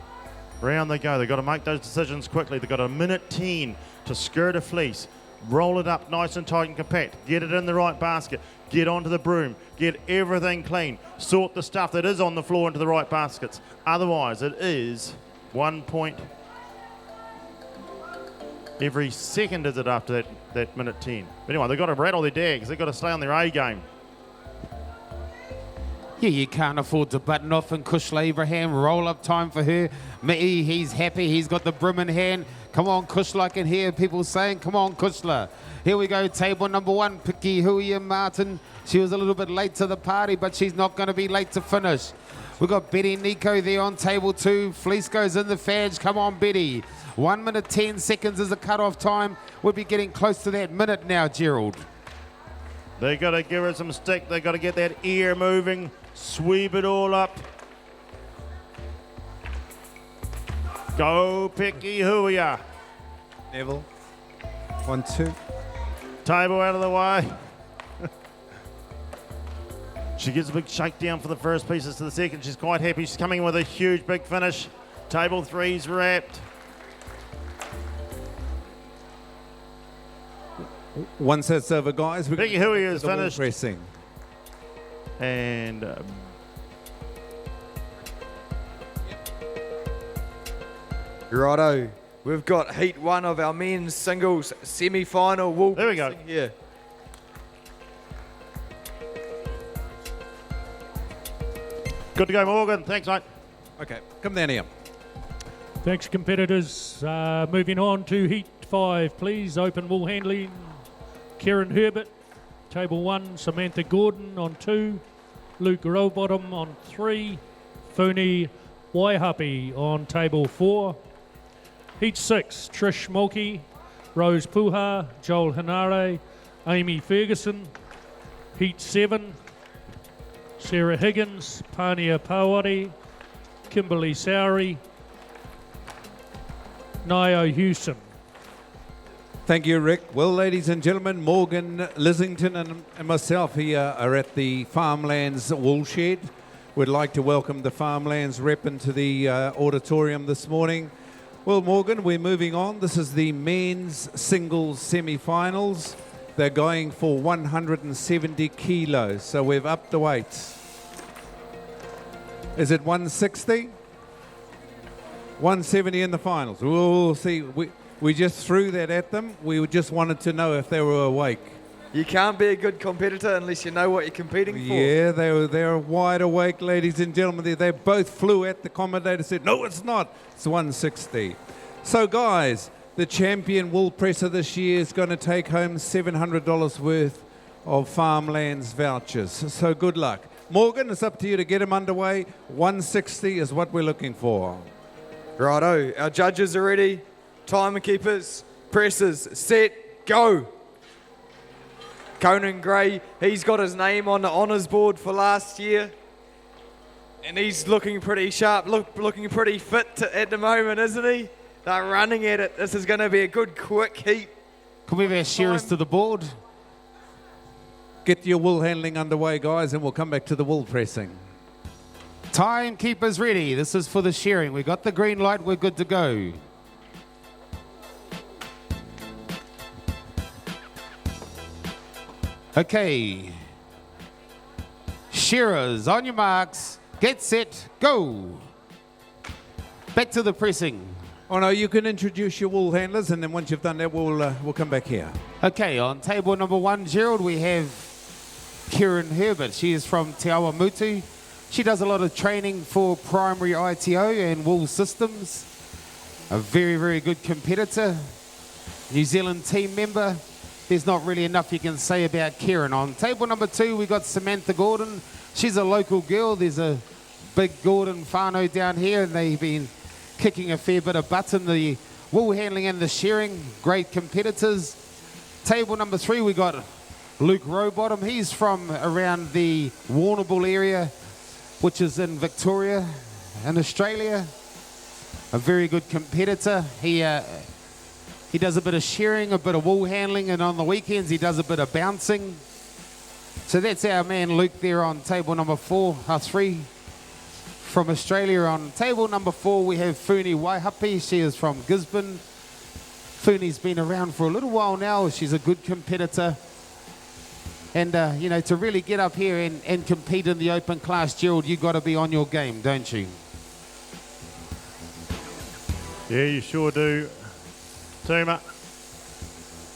Round they go. They've got to make those decisions quickly. They've got a minute 10 to skirt a fleece. Roll it up nice and tight and compact. Get it in the right basket. Get onto the broom. Get everything clean. Sort the stuff that is on the floor into the right baskets. Otherwise, it is 1 point every second, is it, after that minute 10. But anyway, they've got to rattle their dags. They've got to stay on their A game.
Yeah, you can't afford to button off, and Kushla Abraham, roll up time for her. Mi'i, he's happy, he's got the broom in hand. Come on, Kushla, I can hear people saying, come on, Kushla. Here we go, table number 1, Pecky Huier Martin. She was a little bit late to the party, but she's not going to be late to finish. We've got Betty Nico there on table 2. Fleece goes in the fadge. Come on, Betty. 1 minute 10 seconds is the cut-off time. We'll be getting close to that minute now, Gerald.
They got to give her some stick. They got to get that ear moving. Sweep it all up. Go, Pecky Huier.
Neville. 1, 2.
Table out of the way. She gives a big shakedown for the first pieces to the second. She's quite happy. She's coming in with a huge big finish. Table 3's wrapped.
Once that's over, guys, we're
Pecky Huier is
the wall
finished.
pressing.
And
Righto. We've got heat 1 of our men's singles semi-final. Wool
there we go.
pressing here.
Good to go, Morgan. Thanks, mate.
Okay, come down here.
Thanks, competitors. Moving on to Heat 5, please. Open wool handling. Kieran Herbert, table 1. Samantha Gordon on 2. Luke Rowbottom on 3. Funi Wairarapa on table 4. Heat 6, Trish Mulkey, Rose Puha, Joel Hinare, Amy Ferguson. Heat 7, Sarah Higgins, Pania Pawari, Kimberly Sowry, Nio Hewson.
Thank you, Rick. Well, ladies and gentlemen, Morgan Lissington and myself here are at the Farmlands Wool Shed. We'd like to welcome the Farmlands rep into the auditorium this morning. Well, Morgan, we're moving on. This is the men's singles semi-finals. They're going for 170 kilos, so we've upped the weights. Is it 160? 170 in the finals. We'll see. We just threw that at them. We just wanted to know if they were awake.
You can't be a good competitor unless you know what you're competing for.
Yeah, they're wide awake, ladies and gentlemen. They both flew at the commentator, said, no, it's not. It's 160. So, guys, the champion wool presser this year is going to take home $700 worth of Farmlands vouchers. So good luck. Morgan, it's up to you to get him underway. 160 is what we're looking for.
Righto, our judges are ready. Timer keepers, pressers, set, go. Conan Gray, he's got his name on the honours board for last year. And he's looking pretty sharp, looking pretty fit at the moment, isn't he? They're running at it. This is going to be a good, quick heat.
Can we have our shearers to the board?
Get your wool handling underway, guys, and we'll come back to the wool pressing.
Timekeepers ready. This is for the shearing. We got the green light. We're good to go. Okay. Shearers, on your marks. Get set. Go. Back to the pressing.
Oh no, you can introduce your wool handlers, and then once you've done that, we'll come back here.
Okay, on table number 1, Gerald, we have Kieran Herbert. She is from Te Awamutu. She does a lot of training for primary ITO and wool systems. A very, very good competitor. New Zealand team member. There's not really enough you can say about Kieran. On table number 2, we got Samantha Gordon. She's a local girl. There's a big Gordon whānau down here, and they've been kicking a fair bit of butt in the wool handling and the shearing. Great competitors. Table number 3, we got Luke Rowbottom. He's from around the Warrnambool area, which is in Victoria in Australia. A very good competitor. He does a bit of shearing, a bit of wool handling, and on the weekends he does a bit of bouncing. So that's our man Luke there on table number 3 from Australia. On table number 4 we have Funi Waihapi. She is from Gisborne. Funi's been around for a little while now. She's a good competitor. And, you know, to really get up here and compete in the open class, Gerald, you've got to be on your game, don't you?
Yeah, you sure do. Tuma,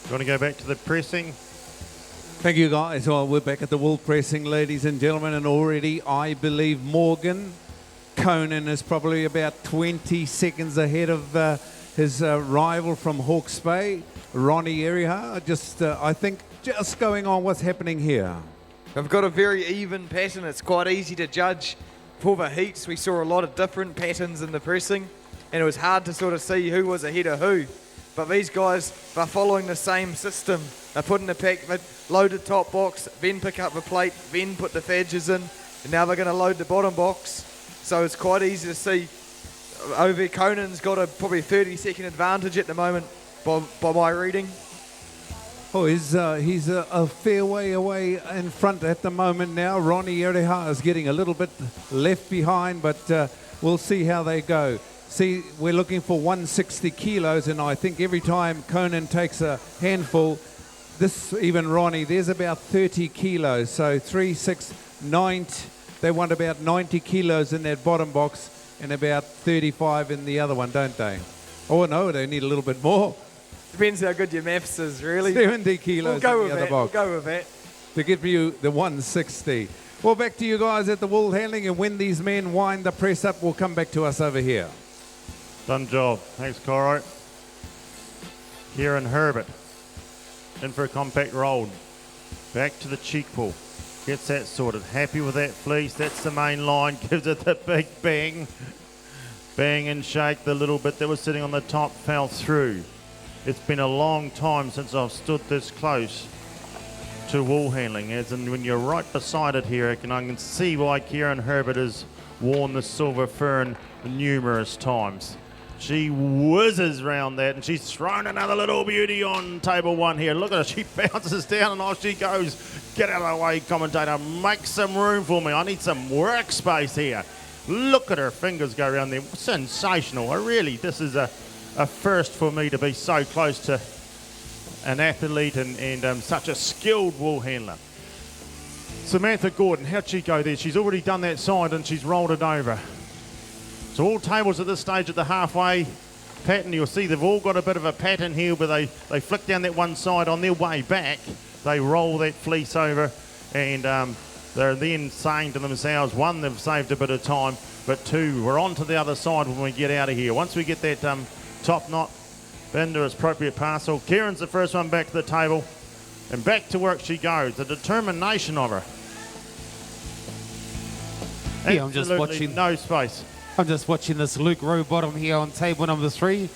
you want to go back to the pressing?
Thank you, guys. Well, we're back at the wool pressing, ladies and gentlemen, and already I believe Morgan Conan is probably about 20 seconds ahead of his rival from Hawke's Bay, Ronnie Eriha. I think, just going on what's happening here.
I've got a very even pattern. It's quite easy to judge. For the heats, we saw a lot of different patterns in the pressing, and it was hard to sort of see who was ahead of who. But these guys are following the same system. They're putting the pack, loaded top box, then pick up the plate, then put the fadges in, and now they're going to load the bottom box. So it's quite easy to see. Over Conan's got a probably 30-second advantage at the moment by my reading.
Oh, he's a fair way away in front at the moment now. Ronnie Eriha is getting a little bit left behind, but we'll see how they go. See, we're looking for 160 kilos, and I think every time Conan takes a handful, even Ronnie, there's about 30 kilos. So 3, 6, 9, they want about 90 kilos in that bottom box and about 35 in the other one, don't they? Oh, no, they need a little bit more.
Depends how good your maths is, really.
70 kilos
we'll
in the other box.
We'll go with that.
To give you the 160. Well, back to you guys at the wool handling, and when these men wind the press up, we'll come back to us over here.
Done job. Thanks, Coro. Kieran Herbert in for a compact roll. Back to the cheek pull. Gets that sorted. Happy with that fleece. That's the main line. Gives it the big bang. Bang and shake. The little bit that was sitting on the top fell through. It's been a long time since I've stood this close to wool handling. As in when you're right beside it here, I can see why Kieran Herbert has worn the silver fern numerous times. She whizzes round that, and she's thrown another little beauty on table 1 here. Look at her, she bounces down and off she goes. Get out of the way, commentator, make some room for me. I need some workspace here. Look at her fingers go around there. Sensational. This is a first for me to be so close to an athlete and such a skilled wool handler. Samantha Gordon, how'd she go there? She's already done that side and she's rolled it over. So all tables at this stage at the halfway pattern, you'll see they've all got a bit of a pattern here where they flick down that one side. On their way back, they roll that fleece over, and they're then saying to themselves, 1, they've saved a bit of time, but 2, we're on to the other side when we get out of here. Once we get that top knot into its appropriate parcel, Kieran's the first one back to the table, and back to work she goes. The determination of her.
Yeah, I'm just watching.
No space.
I'm just watching this Luke Rowbottom here on table number 3.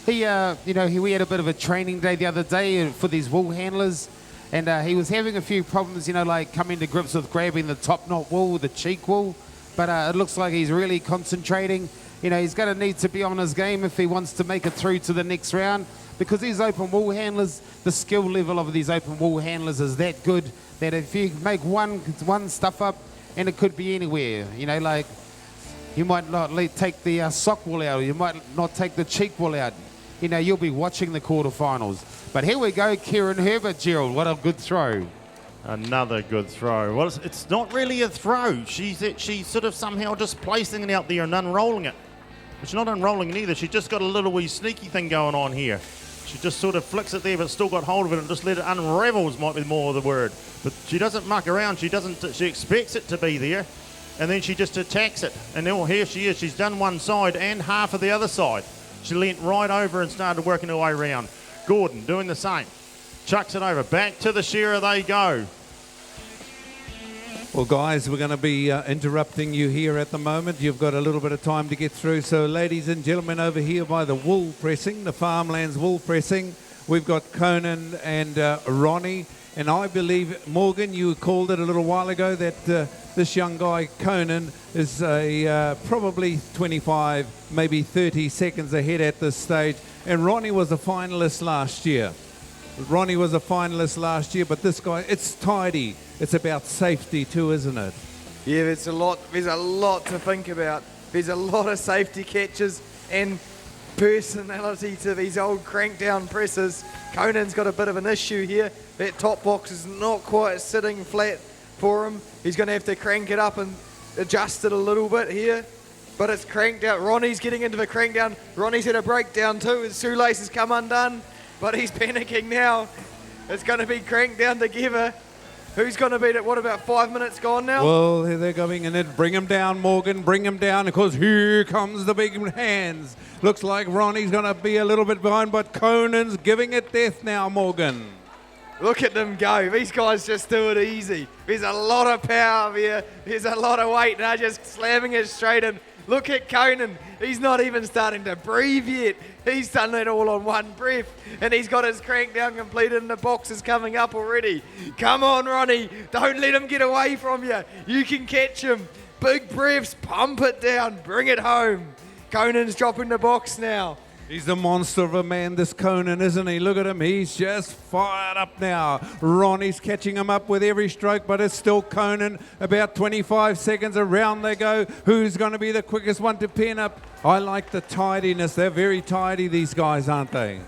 We had a bit of a training day the other day for these wool handlers, and he was having a few problems, like coming to grips with grabbing the top knot wool, the cheek wool, but it looks like he's really concentrating. He's going to need to be on his game if he wants to make it through to the next round, because these open wool handlers, the skill level of these open wool handlers is that good that if you make one stuff up, and it could be anywhere, you might not take the sock wool out, or you might not take the cheek wool out. You'll be watching the quarterfinals. But here we go, Kieran Herbert, Gerald. What a good throw.
Another good throw. Well, it's not really a throw. She's sort of somehow just placing it out there and unrolling it. She's not unrolling it either. She's just got a little wee sneaky thing going on here. She just sort of flicks it there, but still got hold of it and just let it unravels, might be more of the word. But she doesn't muck around. She expects it to be there, and then she just attacks it. And now here she is. She's done one side and half of the other side. She leant right over and started working her way around. Gordon doing the same. Chucks it over. Back to the shearer they go.
Well, guys, we're going to be interrupting you here at the moment. You've got a little bit of time to get through. So, ladies and gentlemen, over here by the wool pressing, the farmlands wool pressing, we've got Conan and Ronnie. And I believe, Morgan, you called it a little while ago that this young guy, Conan, is probably 25, maybe 30 seconds ahead at this stage. And Ronnie was a finalist last year. Ronnie was a finalist last year, but this guy, it's tidy. It's about safety too, isn't it?
Yeah, there's a lot to think about. There's a lot of safety catches and personality to these old crank down presses. Conan's got a bit of an issue here. That top box is not quite sitting flat for him. He's going to have to crank it up and adjust it a little bit here. But it's cranked out. Ronnie's getting into the crank down. Ronnie's had a breakdown too. His shoelaces come undone, but he's panicking now. It's going to be cranked down together. Who's going to beat it? What, about 5 minutes gone now?
Well, they're going in it. Bring him down, Morgan. Bring him down, because here comes the big hands. Looks like Ronnie's going to be a little bit behind, but Conan's giving it death now, Morgan.
Look at them go. These guys just do it easy. There's a lot of power here. There's a lot of weight. They're just slamming it straight in. Look at Conan. He's not even starting to breathe yet. He's done it all on one breath. And he's got his crank down completed and the box is coming up already. Come on, Ronnie. Don't let him get away from you. You can catch him. Big breaths. Pump it down. Bring it home. Conan's dropping the box now.
He's a monster of a man, this Conan, isn't he? Look at him. He's just fired up now. Ronnie's catching him up with every stroke, but it's still Conan. About 25 seconds around they go. Who's going to be the quickest one to pin up? I like the tidiness. They're very tidy, these guys, aren't they?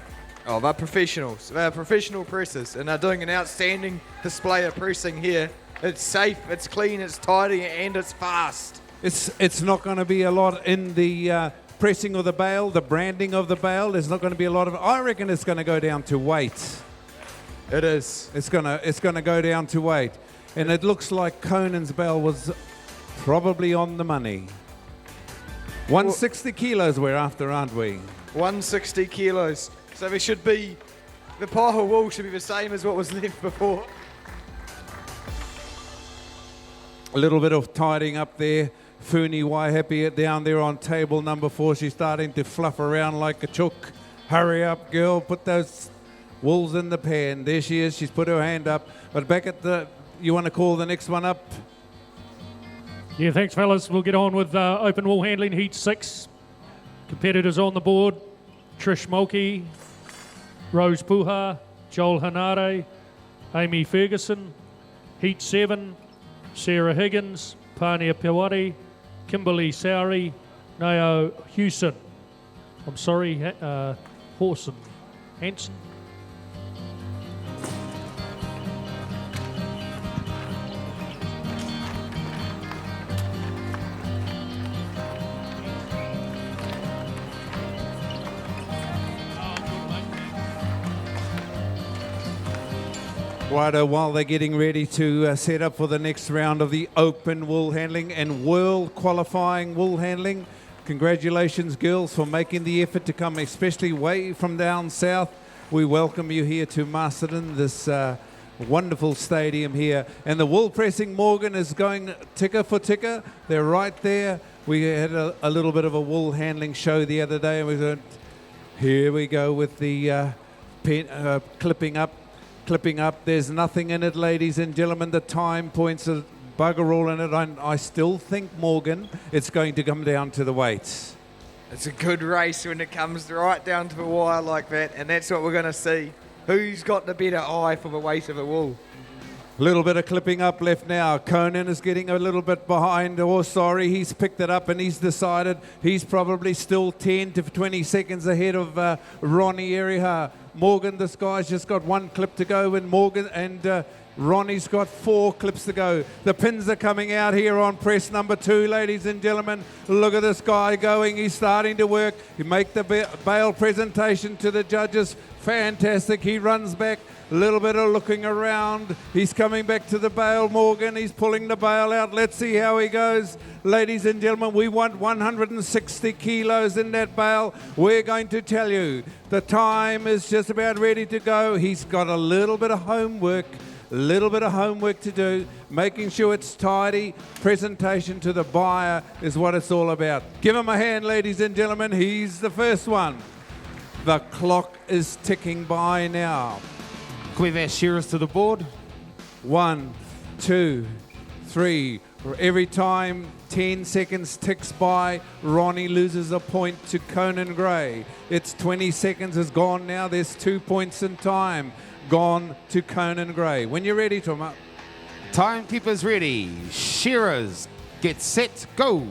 Oh, they're professionals. They're professional pressers, and they're doing an outstanding display of pressing here. It's safe, it's clean, it's tidy, and it's fast.
It's not going to be a lot in the pressing of the bale, the branding of the bale. There's not going to be a lot of. I reckon it's going to go down to weight.
It is.
It's going to go down to weight, and it looks like Conan's bale was probably on the money. 160 kilos we're after, aren't we?
160 kilos. So there should be, the pile of wool should be the same as what was left before.
A little bit of tidying up there. Funi Waihapi down there on table number 4. She's starting to fluff around like a chook. Hurry up, girl. Put those wools in the pan. There she is. She's put her hand up. But back at the... You want to call the next one up?
Yeah, thanks, fellas. We'll get on with open wool handling, Heat 6. Competitors on the board. Trish Mulkey, Rose Puha, Joel Hanare, Amy Ferguson. Heat 7, Sarah Higgins, Pania Pewari, Kimberly Sowry, Nao Hewson. I'm sorry, Horson. Hanson.
Righto, while they're getting ready to set up for the next round of the open wool handling and world qualifying wool handling. Congratulations, girls, for making the effort to come, especially way from down south. We welcome you here to Masterton, this wonderful stadium here. And the wool pressing, Morgan, is going ticker for ticker. They're right there. We had a little bit of a wool handling show the other day, and we thought, here we go with the clipping up. There's nothing in it, ladies and gentlemen. The time points are bugger all in it. I still think, Morgan, it's going to come down to the weights.
It's a good race when it comes right down to the wire like that, and that's what we're going to see. Who's got the better eye for the weight of the wool?
A little bit of clipping up left now. Conan is getting a little bit behind. Oh, sorry, he's picked it up and he's decided he's probably still 10 to 20 seconds ahead of Ronnie Eriha. Morgan, this guy's just got one clip to go, and Morgan and Ronnie's got 4 clips to go. The pins are coming out here on press number 2, ladies and gentlemen. Look at this guy going. He's starting to work. He make the bail presentation to the judges. Fantastic. He runs back. A little bit of looking around. He's coming back to the bail, Morgan. He's pulling the bail out. Let's see how he goes. Ladies and gentlemen, we want 160 kilos in that bail. We're going to tell you the time is just about ready to go. He's got a little bit of homework. little bit of homework to do, making sure it's tidy. Presentation to the buyer is what it's all about. Give him a hand, ladies and gentlemen. He's the first one. The clock is ticking by now.
Can we have our shearers to the board?
1, 2, 3. Every time 10 seconds ticks by, Ronnie loses a point to Conan Gray. It's 20 seconds is gone now. There's 2 points in time gone to Conan Gray. When you're ready, Toma.
Timekeeper's ready. Shearers, get set, go.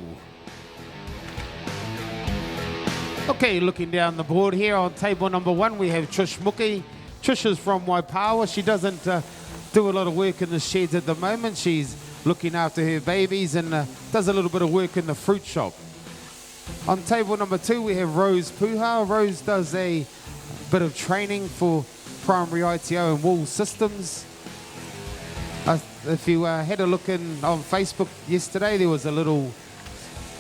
Okay, looking down the board here on table number 1, we have Trish Muki. Trish is from Waipawa. She doesn't do a lot of work in the sheds at the moment. She's looking after her babies and does a little bit of work in the fruit shop. On table number 2, we have Rose Puha. Rose does a bit of training for primary ITO and wool systems. If you had a look on Facebook yesterday, there was a little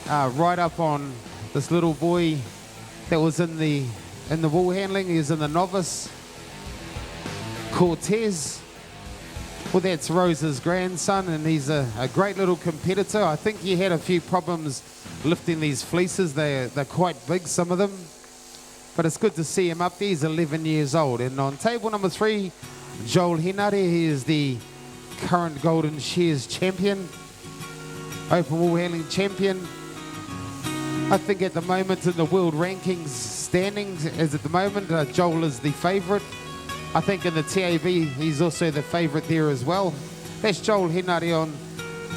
write-up on this little boy that was in the wool handling. He was in the novice. Cortez. Well, that's Rose's grandson, and he's a great little competitor. I think he had a few problems lifting these fleeces. They're quite big, some of them. But it's good to see him up there. He's 11 years old. And on table number 3, Joel Henare. He is the current Golden Shears champion, open wool handling champion. I think at the moment in the world rankings standings, as at the moment, Joel is the favourite. I think in the TAB, he's also the favourite there as well. That's Joel Henare on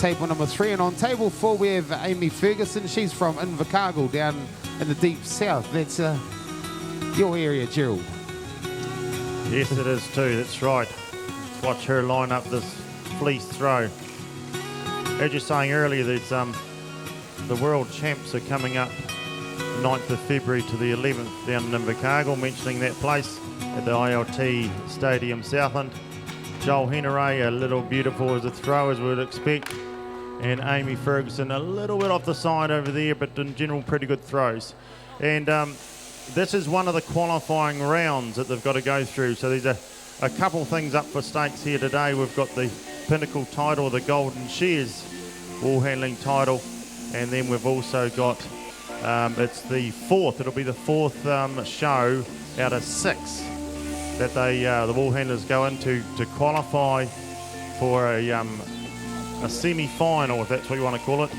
table number 3. And on table 4, we have Amy Ferguson. She's from Invercargill down in the deep south. That's your area, Gerald.
Yes, it is too. That's right. Let's watch her line up this fleece throw. As you're saying earlier, there's the world champs are coming up 9th of February to the 11th down in Invercargill, mentioning that place at the ILT Stadium Southland. Joel Henare, a little beautiful as a throw as we would expect, and Amy Ferguson a little bit off the side over there, but in general pretty good throws. And this is one of the qualifying rounds that they've got to go through. So there's a couple things up for stakes here today. We've got the pinnacle title, the Golden Shears wool handling title, and then we've also got it's the 4th. It'll be the 4th show out of 6 that the wool handlers go into to qualify for a semi-final, if that's what you want to call it,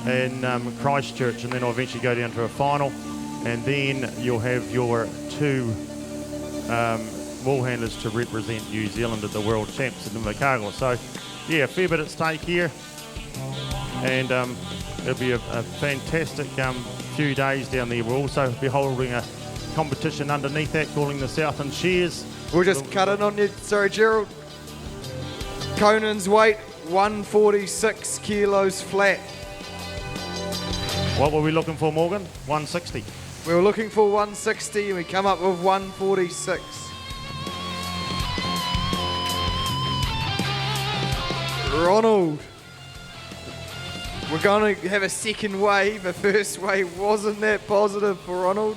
in Christchurch, and then I'll eventually go down to a final, and then you'll have your 2 wool handlers to represent New Zealand at the World Champs in Invercargill. So yeah, a fair bit at stake here, and it'll be a fantastic few days down there. We'll also be holding a competition underneath that, calling the Southern Shears.
We'll just cut in on you. Sorry, Gerald. Conan's weight, 146 kilos flat.
What were we looking for, Morgan? 160.
We were looking for 160 and we come up with 146. Ronald. We're going to have a second wave. The first wave wasn't that positive for Ronald.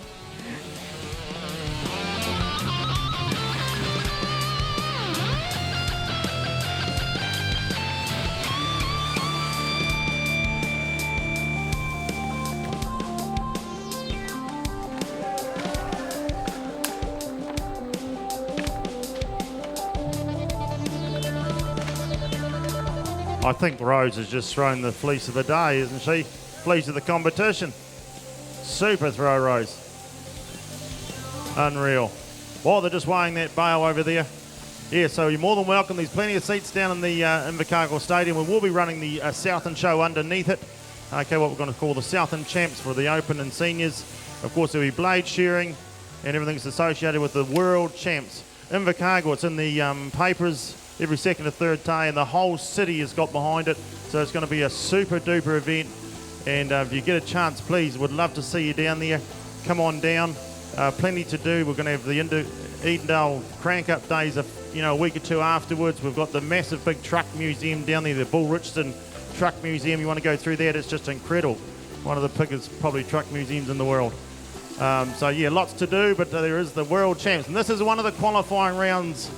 I think Rose has just thrown the fleece of the day, isn't she? Fleece of the competition. Super throw, Rose. Unreal. While they're just weighing that bale over there. Yeah, so you're more than welcome. There's plenty of seats down in the Invercargill Stadium. We will be running the Southern show underneath it. Okay, what we're going to call the Southern Champs for the Open and Seniors. Of course, there'll be blade shearing and everything's associated with the World Champs. Invercargill, it's in the papers every second or third day, and the whole city has got behind it. So it's going to be a super duper event. And if you get a chance, please, would love to see you down there. Come on down. Plenty to do. We're going to have the Edendale Crank-Up Days a week or two afterwards. We've got the massive big truck museum down there, the Bull Richardson Truck Museum. You want to go through that? It's just incredible. One of the biggest probably truck museums in the world. So yeah, lots to do, but there is the World Champs. And this is one of the qualifying rounds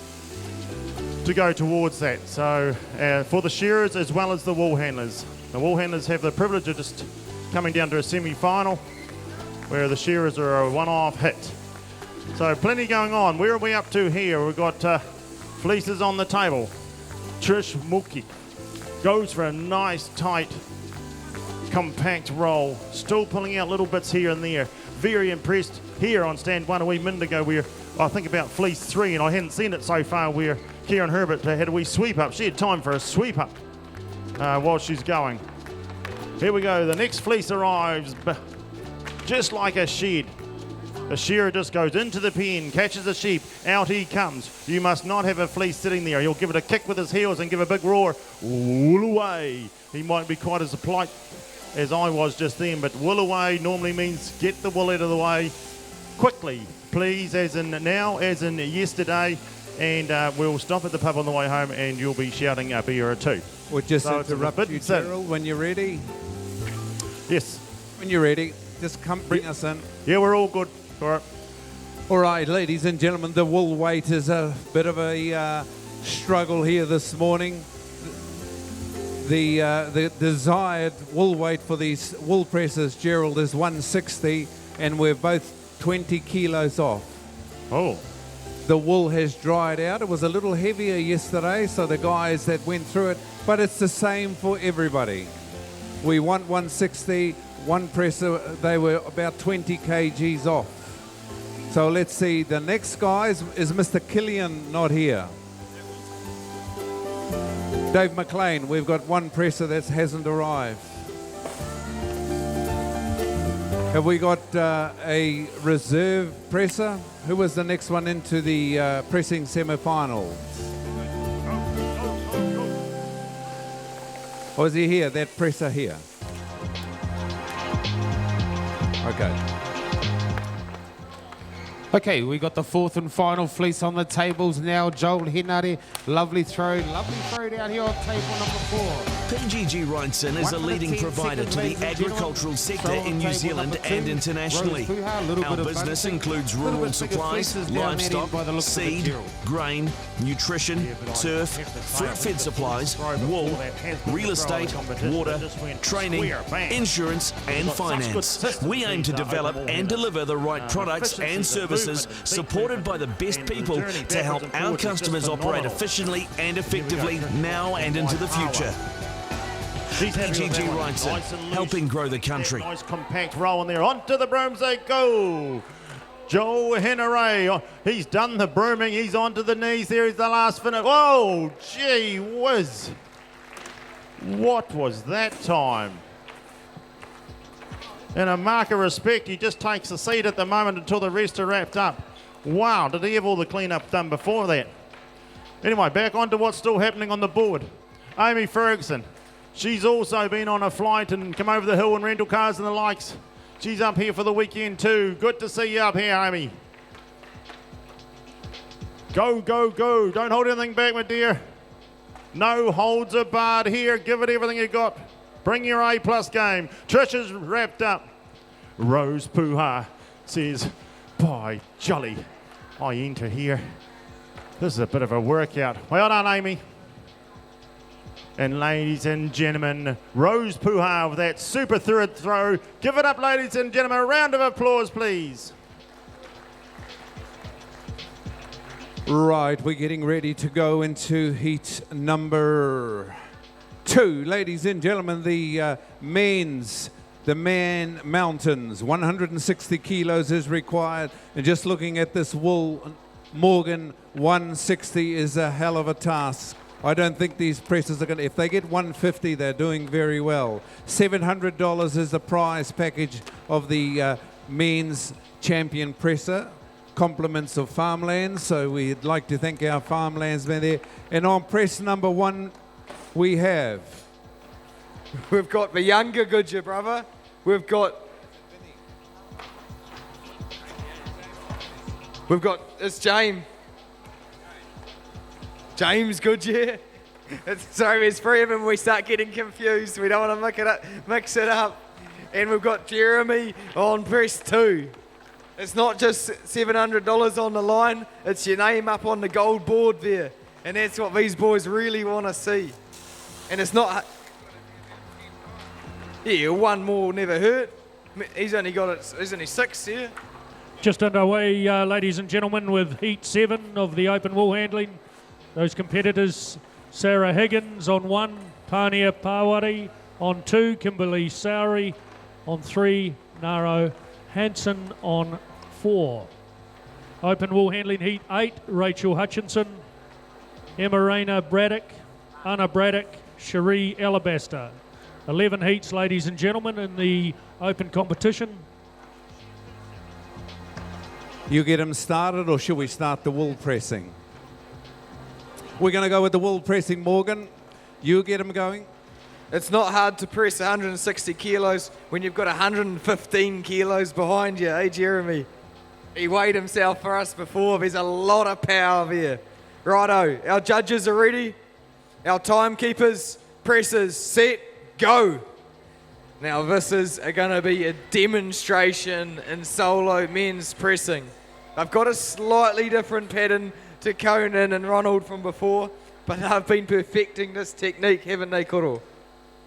to go towards that. So for the shearers as well as the wool handlers. The wool handlers have the privilege of just coming down to a semi-final, where the shearers are a one-off hit. So plenty going on. Where are we up to here? We've got fleeces on the table. Trish Muki goes for a nice, tight, compact roll. Still pulling out little bits here and there. Very impressed here on stand one a wee minute ago where I think about fleece 3, and I hadn't seen it so far, where Kieran Herbert had a wee sweep up. She had time for a sweep up while she's going. Here we go. The next fleece arrives just like a shed. The shearer just goes into the pen, catches a sheep, out he comes. You must not have a fleece sitting there. He'll give it a kick with his heels and give a big roar. Wool away. He might be quite as polite as I was just then, but wool away normally means get the wool out of the way quickly, please, as in now, as in yesterday, and we'll stop at the pub on the way home and you'll be shouting a beer or two.
We'll just
So
interrupt you, Gerald, when you're ready.
Yes.
When you're ready, just come bring us in.
Yeah, we're all good for it.
All right, ladies and gentlemen, the wool weight is a bit of a struggle here this morning. The desired wool weight for these wool presses, Gerald, is 160, and we're both 20 kilos off.
Oh.
The wool has dried out. It was a little heavier yesterday, so the guys that went through it, but it's the same for everybody. We want 160, one presser, they were about 20 kgs off. So let's see, the next guy is Mr. Killian not here. Dave McLean, we've got one presser that hasn't arrived. Have we got a reserve presser? Who was the next one into the pressing semi-finals? Or is he here, that presser here? Okay.
Okay, we got the fourth and final fleece on the tables now. Joel Henare, lovely throw down here on table number 4.
PGG Wrightson is a leading provider to the agricultural sector in New Zealand and internationally. Our business includes rural supplies, livestock, seed, grain, nutrition, turf, fruit-fed supplies, wool, real estate, water, training, insurance and finance. We aim to develop and deliver the right products and services supported by the best people to help our customers operate efficiently and effectively now and into the future. PGG Wrightson, helping grow the country.
Nice compact roll in there. Onto the brooms they go. Joe Henare, he's done the brooming. He's onto the knees. There is the last finish. Whoa, gee whiz. What was that time? In a mark of respect, he just takes a seat at the moment until the rest are wrapped up. Wow, did he have all the clean-up done before that? Anyway, back on to what's still happening on the board. Amy Ferguson. She's also been on a flight and come over the hill in rental cars and the likes. She's up here for the weekend too. Good to see you up here, Amy. Go, go, go. Don't hold anything back, my dear. No holds are barred here. Give it everything you got. Bring your A-plus game. Trish is wrapped up. Rose Puha says, by jolly, I enter here. This is a bit of a workout. Well done, Amy. And ladies and gentlemen, Rose Puha with that super third throw. Give it up, ladies and gentlemen. A round of applause, please.
Right, we're getting ready to go into heat number 2. Ladies and gentlemen, the men's, the man mountains, 160 kilos is required. And just looking at this wool, Morgan, 160 is a hell of a task. I don't think these presses are going to, if they get 150, they're doing very well. $700 is the prize package of the men's champion presser. Compliments of farmlands, so we'd like to thank our farmlandsmen there. And on press number 1, we've
got the younger Goodyear brother. We've got it's James. James Goodyear. Sorry, there's 3 of them. We start getting confused. We don't want to mix it up. And we've got Jeremy on press 2. It's not just $700 on the line. It's your name up on the gold board there. And that's what these boys really want to see. And it's not... Yeah, one more never hurt. He's only 6 here.
Just underway, ladies and gentlemen, with Heat 7 of the Open Wool Handling. Those competitors, Sarah Higgins on 1, Pania Pawari on 2, Kimberly Sowry on 3, Naro Hansen on 4. Open Wool Handling Heat 8, Rachel Hutchinson, Emma Braddock, Anna Braddock, Cherie Alabaster. 11 heats, ladies and gentlemen, in the open competition.
You get them started, or should we start the wool pressing? We're going to go with the wool pressing, Morgan. You get them going.
It's not hard to press 160 kilos when you've got 115 kilos behind you, eh, Jeremy? He weighed himself for us before. There's a lot of power there. Righto, our judges are ready. Our timekeepers, pressers, set, go. Now this is going to be a demonstration in solo men's pressing. I've got a slightly different pattern to Conan and Ronald from before, but they've been perfecting this technique, haven't they, Koro?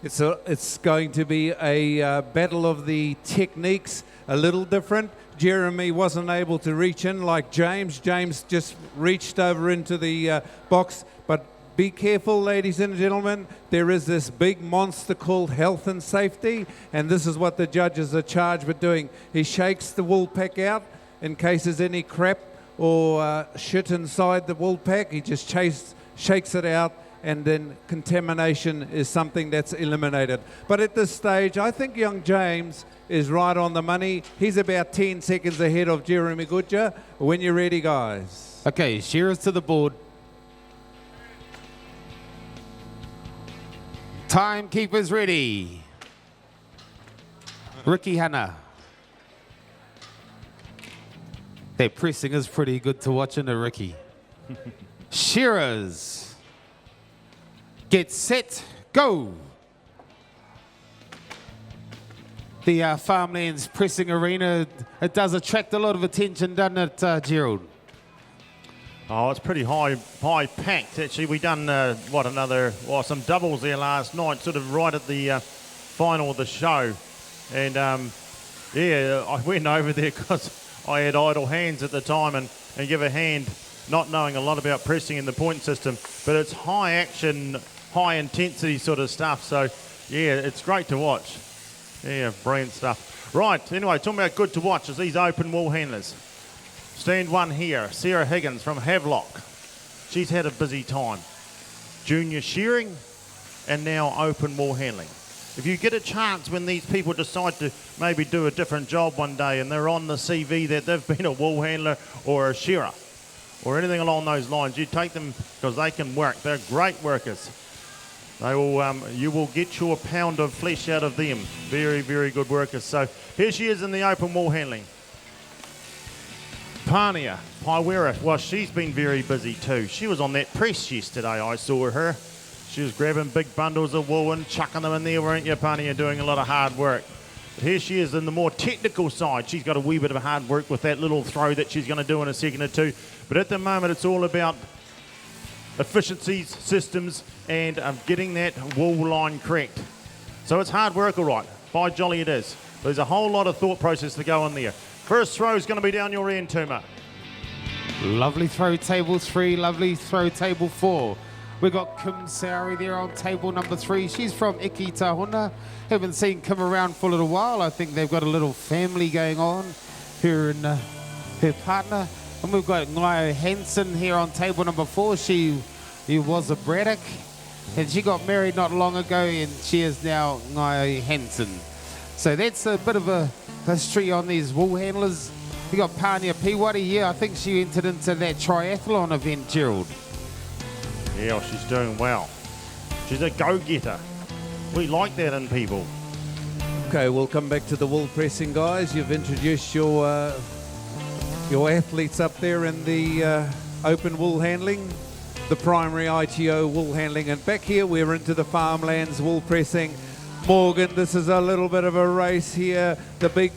It's going to be a battle of the techniques, a little different. Jeremy wasn't able to reach in like James. James just reached over into the box, but be careful, ladies and gentlemen. There is this big monster called health and safety, and this is what the judges are charged with doing. He shakes the wool pack out in case there's any crap or shit inside the wool pack. He just shakes it out, and then contamination is something that's eliminated. But at this stage, I think young James is right on the money. He's about 10 seconds ahead of Jeremy Goodger. When you're ready, guys.
Okay, shearers to the board. Timekeepers ready. Ricky Hanna. Their pressing is pretty good to watch, isn't it, Ricky? Shearers. Get set, go. The farmlands pressing arena, it does attract a lot of attention, doesn't it, Gerald?
Oh, it's pretty high packed. Actually, we done some doubles there last night, sort of right at the final of the show, and yeah, I went over there because I had idle hands at the time and give a hand, not knowing a lot about pressing in the point system, but it's high action, high intensity sort of stuff. So yeah, it's great to watch. Yeah, brilliant stuff. Right, anyway, talking about good to watch is these open wool handlers. Stand 1 here, Sarah Higgins from Havelock. She's had a busy time. Junior shearing and now open wool handling. If you get a chance when these people decide to maybe do a different job one day and they're on the CV that they've been a wool handler or a shearer or anything along those lines, you take them because they can work. They're great workers. They will, you will get your pound of flesh out of them. Very, very good workers. So here she is in the open wool handling. Pania Pawari, well, she's been very busy too. She was on that press yesterday, I saw her. She was grabbing big bundles of wool and chucking them in there, weren't you, Pania, doing a lot of hard work. But here she is in the more technical side. She's got a wee bit of hard work with that little throw that she's going to do in a second or two. But at the moment, it's all about efficiencies, systems, and getting that wool line correct. So it's hard work, all right. By jolly it is. There's a whole lot of thought process to go in there. First throw is going to be down your end, Tuma.
Lovely throw, table 3. Lovely throw, table 4. We've got Kim Sowry there on table number 3. She's from Iki Tahuna. Haven't seen Kim around for a little while. I think they've got a little family going on, her and her partner. And we've got Ngaio Hansen here on table number 4. She was a Braddock, and she got married not long ago, and she is now Ngaio Hansen. So that's a bit of a history on these wool handlers. You got Pania Pawari. Yeah, I think she entered into that triathlon event, Gerald.
Yeah, she's doing well. She's a go-getter. We like that in people.
Okay, we'll come back to the wool pressing, guys. You've introduced your athletes up there in the open wool handling, the primary ITO wool handling, and back here we're into the farmlands wool pressing. Morgan, this is a little bit of a race here. The big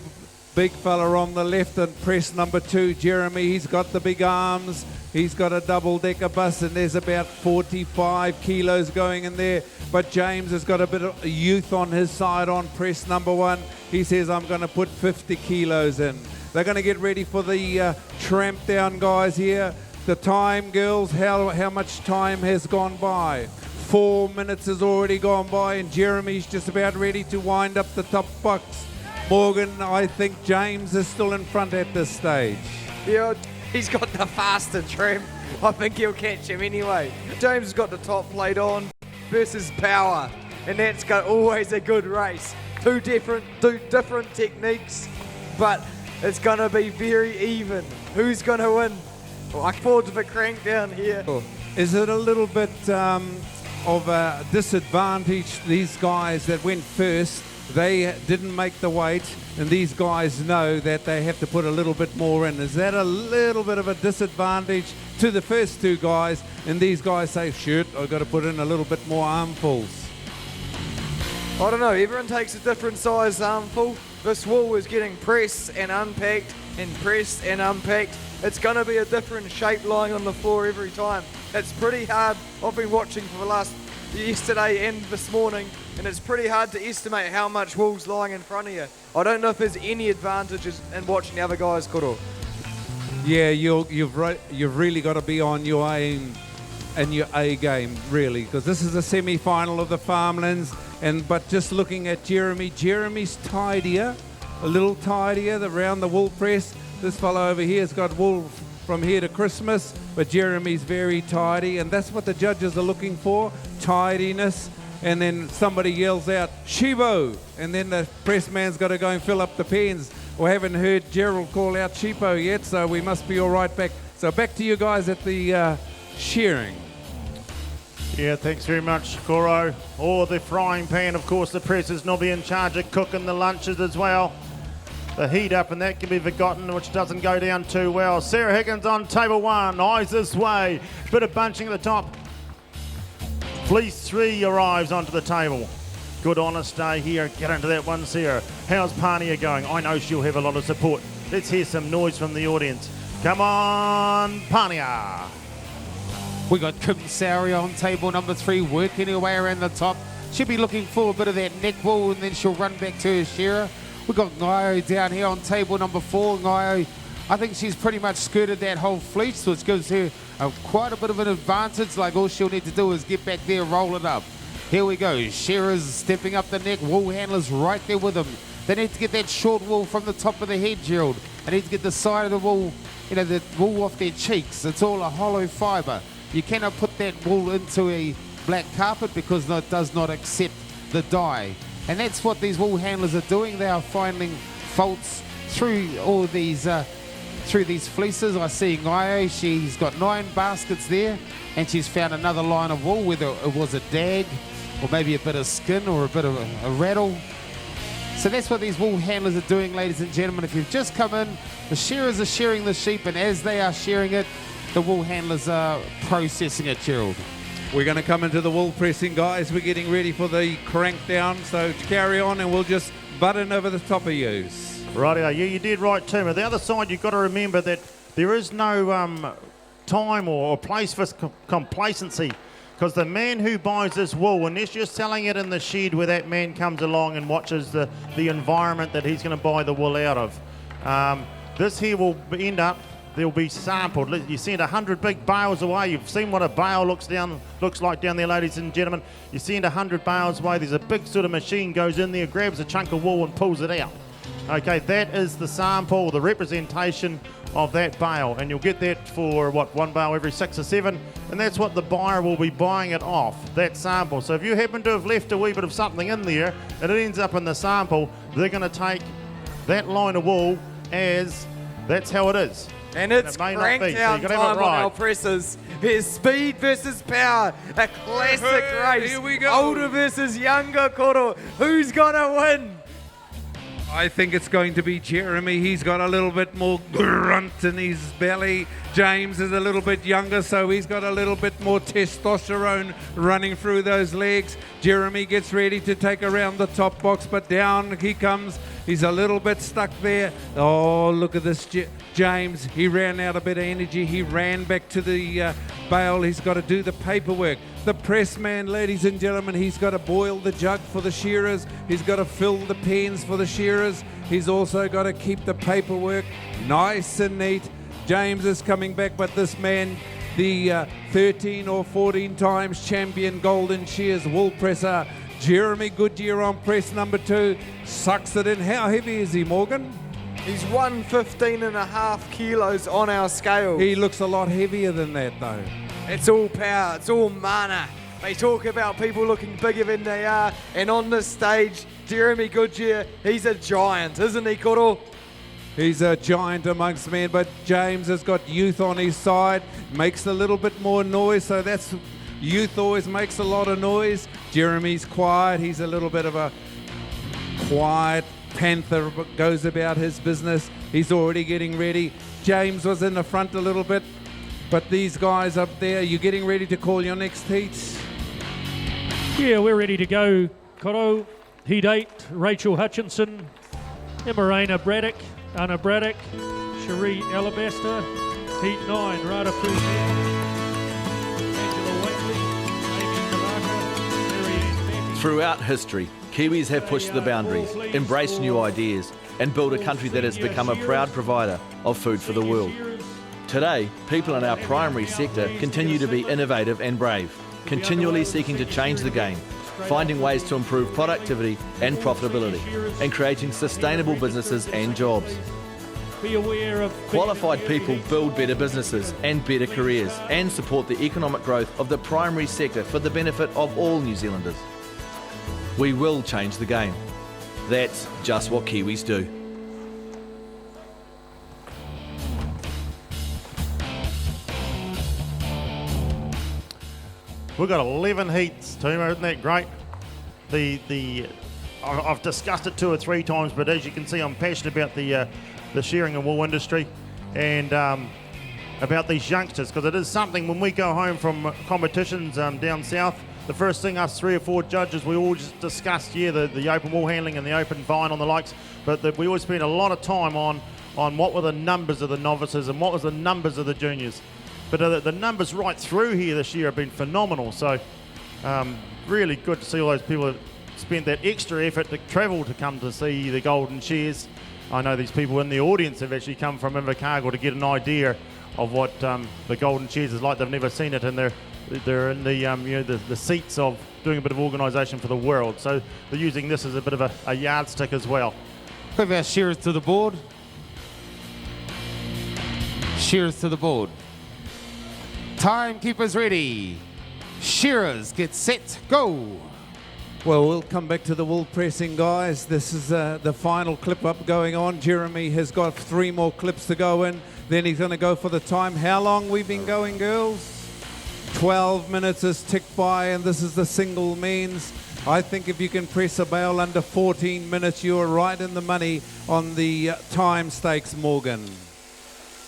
big fella on the left and press number 2, Jeremy. He's got the big arms. He's got a double-decker bus, and there's about 45 kilos going in there. But James has got a bit of youth on his side on press number 1. He says, I'm going to put 50 kilos in. They're going to get ready for the tramp down guys here. The time, girls, how much time has gone by? 4 minutes has already gone by, and Jeremy's just about ready to wind up the top box. Morgan, I think James is still in front at this stage.
Yeah, he's got the faster trim. I think he'll catch him anyway. James has got the top plate on versus power, and that's got always a good race. Two different techniques, but it's going to be very even. Who's going to win? Well, I forward to the crank down here.
Is it a little bit of a disadvantage, these guys that went first? They didn't make the weight, and these guys know that they have to put a little bit more in. Is that a little bit of a disadvantage to the first 2 guys, and these guys say, shit, I've got to put in a little bit more armfuls?
I don't know, everyone takes a different size armful. This wool is getting pressed and unpacked and pressed and unpacked. It's going to be a different shape lying on the floor every time. It's pretty hard. I've been watching for the yesterday and this morning, and it's pretty hard to estimate how much wool's lying in front of you. I don't know if there's any advantages in watching the other guys, Koro.
Yeah, you've really got to be on your aim and your A game, really, because this is a semi-final of the Farmlands. But just looking at Jeremy's tidier, a little tidier around the wool press. This fellow over here has got wool from here to Christmas, but Jeremy's very tidy, and that's what the judges are looking for, tidiness. And then somebody yells out, Shibo, and then the press man's got to go and fill up the pens. We haven't heard Gerald call out Cheapo yet, so we must be all right back. So back to you guys at the shearing.
Yeah, thanks very much, Coro. Or the frying pan, of course, the press is Nobby in charge of cooking the lunches as well. The heat up, and that can be forgotten, which doesn't go down too well. Sarah Higgins on table 1, eyes this way. Bit of bunching at the top. Fleece 3 arrives onto the table. Good honest day here. Get into that one, Sarah. How's Pania going? I know she'll have a lot of support. Let's hear some noise from the audience. Come on, Pania.
We got Kim Sowry on table number 3, working her way around the top. She'll be looking for a bit of that neck wool, and then she'll run back to her shearer. We've got Ngaio down here on table number 4. Ngaio, I think she's pretty much skirted that whole fleece, which gives her quite a bit of an advantage. Like, all she'll need to do is get back there, roll it up. Here we go. Shearers stepping up the neck. Wool handlers right there with them. They need to get that short wool from the top of the head, Gerald. They need to get the side of the wool, the wool off their cheeks. It's all a hollow fibre. You cannot put that wool into a black carpet because it does not accept the dye. And that's what these wool handlers are doing. They are finding faults through all these fleeces. I see Ngaio, she's got 9 baskets there, and she's found another line of wool, whether it was a dag or maybe a bit of skin or a bit of a rattle. So that's what these wool handlers are doing, ladies and gentlemen. If you've just come in, the shearers are shearing the sheep, and as they are shearing it, the wool handlers are processing it, Gerald.
We're going to come into the wool pressing, guys. We're getting ready for the crank down, so carry on and we'll just butt in over the top of yous.
Rightio, yeah, you did right too. But the other side, you've got to remember that there is no time or place for complacency, because the man who buys this wool, unless you're selling it in the shed where that man comes along and watches the environment that he's going to buy the wool out of, this here will end up, they'll be sampled. You send 100 big bales away. You've seen what a bale looks like down there, ladies and gentlemen. You send 100 bales away. There's a big sort of machine goes in there, grabs a chunk of wool and pulls it out. Okay, that is the sample, the representation of that bale, and you'll get that for one bale every 6 or 7, and that's what the buyer will be buying it off, that sample. So if you happen to have left a wee bit of something in there and it ends up in the sample, they're going to take that line of wool as that's how it is.
And it's crank down time on our presses. There's speed versus power, a classic race.
Here we go.
Older versus younger, Koro. Who's gonna win?
I think it's going to be Jeremy. He's got a little bit more grunt in his belly. James is a little bit younger, so he's got a little bit more testosterone running through those legs. Jeremy gets ready to take around the top box, but down he comes. He's a little bit stuck there. Oh, look at this, James. He ran out a bit of energy. He ran back to the bale. He's got to do the paperwork. The press man, ladies and gentlemen, he's got to boil the jug for the shearers. He's got to fill the pens for the shearers. He's also got to keep the paperwork nice and neat. James is coming back, but this man, the 13 or 14 times champion Golden Shears wool presser, Jeremy Goodyear on press number 2, sucks it in. How heavy is he, Morgan?
He's 115.5 kilos on our scale.
He looks a lot heavier than that, though.
It's all power, it's all mana. They talk about people looking bigger than they are, and on this stage, Jeremy Goodyear, he's a giant, isn't he, Koro?
He's a giant amongst men, but James has got youth on his side, makes a little bit more noise, so that's... Youth always makes a lot of noise. Jeremy's quiet. He's a little bit of a quiet panther, goes about his business. He's already getting ready. James was in the front a little bit, but these guys up there, you getting ready to call your next heats?
Yeah, we're ready to go. Koro, Heat 8, Rachel Hutchinson, Emarina Braddock, Anna Braddock, Cherie Alabaster, Heat 9, Rada Puzan,
Throughout history, Kiwis have pushed the boundaries, embraced new ideas, and built a country that has become a proud provider of food for the world. Today, people in our primary sector continue to be innovative and brave, continually seeking to change the game, finding ways to improve productivity and profitability, and creating sustainable businesses and jobs.
Be aware of
Qualified people build better businesses and better careers and support the economic growth of the primary sector for the benefit of all New Zealanders. We will change the game. That's just what Kiwis do.
We've got 11 heats, team. Isn't that great? I've discussed it 2 or 3 times, but as you can see, I'm passionate about the shearing and wool industry and about these youngsters, because it is something when we go home from competitions down south. The first thing us 3 or 4 judges, we all just discussed, the open wool handling and the open vine on the likes, but we always spent a lot of time on what were the numbers of the novices and what was the numbers of the juniors. But the numbers right through here this year have been phenomenal. So really good to see all those people that spent that extra effort to travel to come to see the Golden Shears. I know these people in the audience have actually come from Invercargill to get an idea of what the Golden Shears is like. They've never seen it, and they're in the seats of doing a bit of organisation for the world. So they're using this as a bit of a yardstick as well.
Have our shearers to the board. Shearers to the board. Timekeepers ready. Shearers get set, go.
Well, we'll come back to the wool pressing, guys. This is the final clip up going on. Jeremy has got 3 more clips to go in. Then he's going to go for the time. How long we've been going, girls? 12 minutes has ticked by, and this is the single men's. I think if you can press a bale under 14 minutes, you're right in the money on the time stakes, Morgan.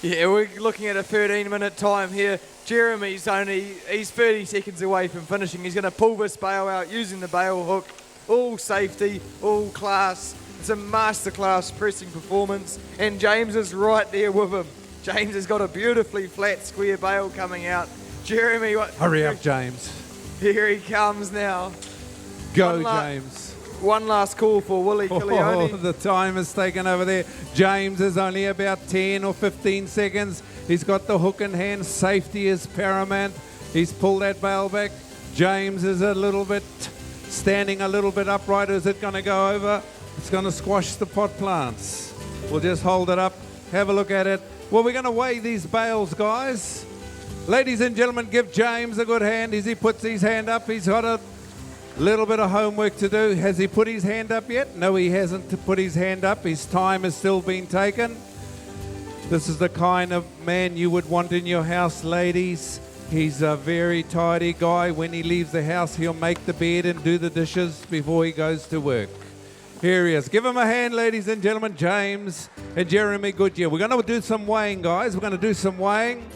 Yeah, we're looking at a 13-minute time here. Jeremy's he's 30 seconds away from finishing. He's going to pull this bale out using the bale hook. All safety, all class. It's a masterclass pressing performance, and James is right there with him. James has got a beautifully flat square bale coming out. Jeremy,
hurry up, James.
Here he comes now.
Go, James.
One last call for Willie Kilione.
Oh, the time is taken over there. James is only about 10 or 15 seconds. He's got the hook in hand. Safety is paramount. He's pulled that bale back. James is a little bit standing a little bit upright. Is it going to go over? It's going to squash the pot plants. We'll just hold it up. Have a look at it. Well, we're going to weigh these bales, guys. Ladies and gentlemen, give James a good hand as he puts his hand up. He's got a little bit of homework to do. Has he put his hand up yet? No, he hasn't put his hand up. His time has still been taken. This is the kind of man you would want in your house, ladies. He's a very tidy guy. When he leaves the house, he'll make the bed and do the dishes before he goes to work. Here he is. Give him a hand, ladies and gentlemen, James and Jeremy Goodyear. We're going to do some weighing, guys. We're going to do some weighing.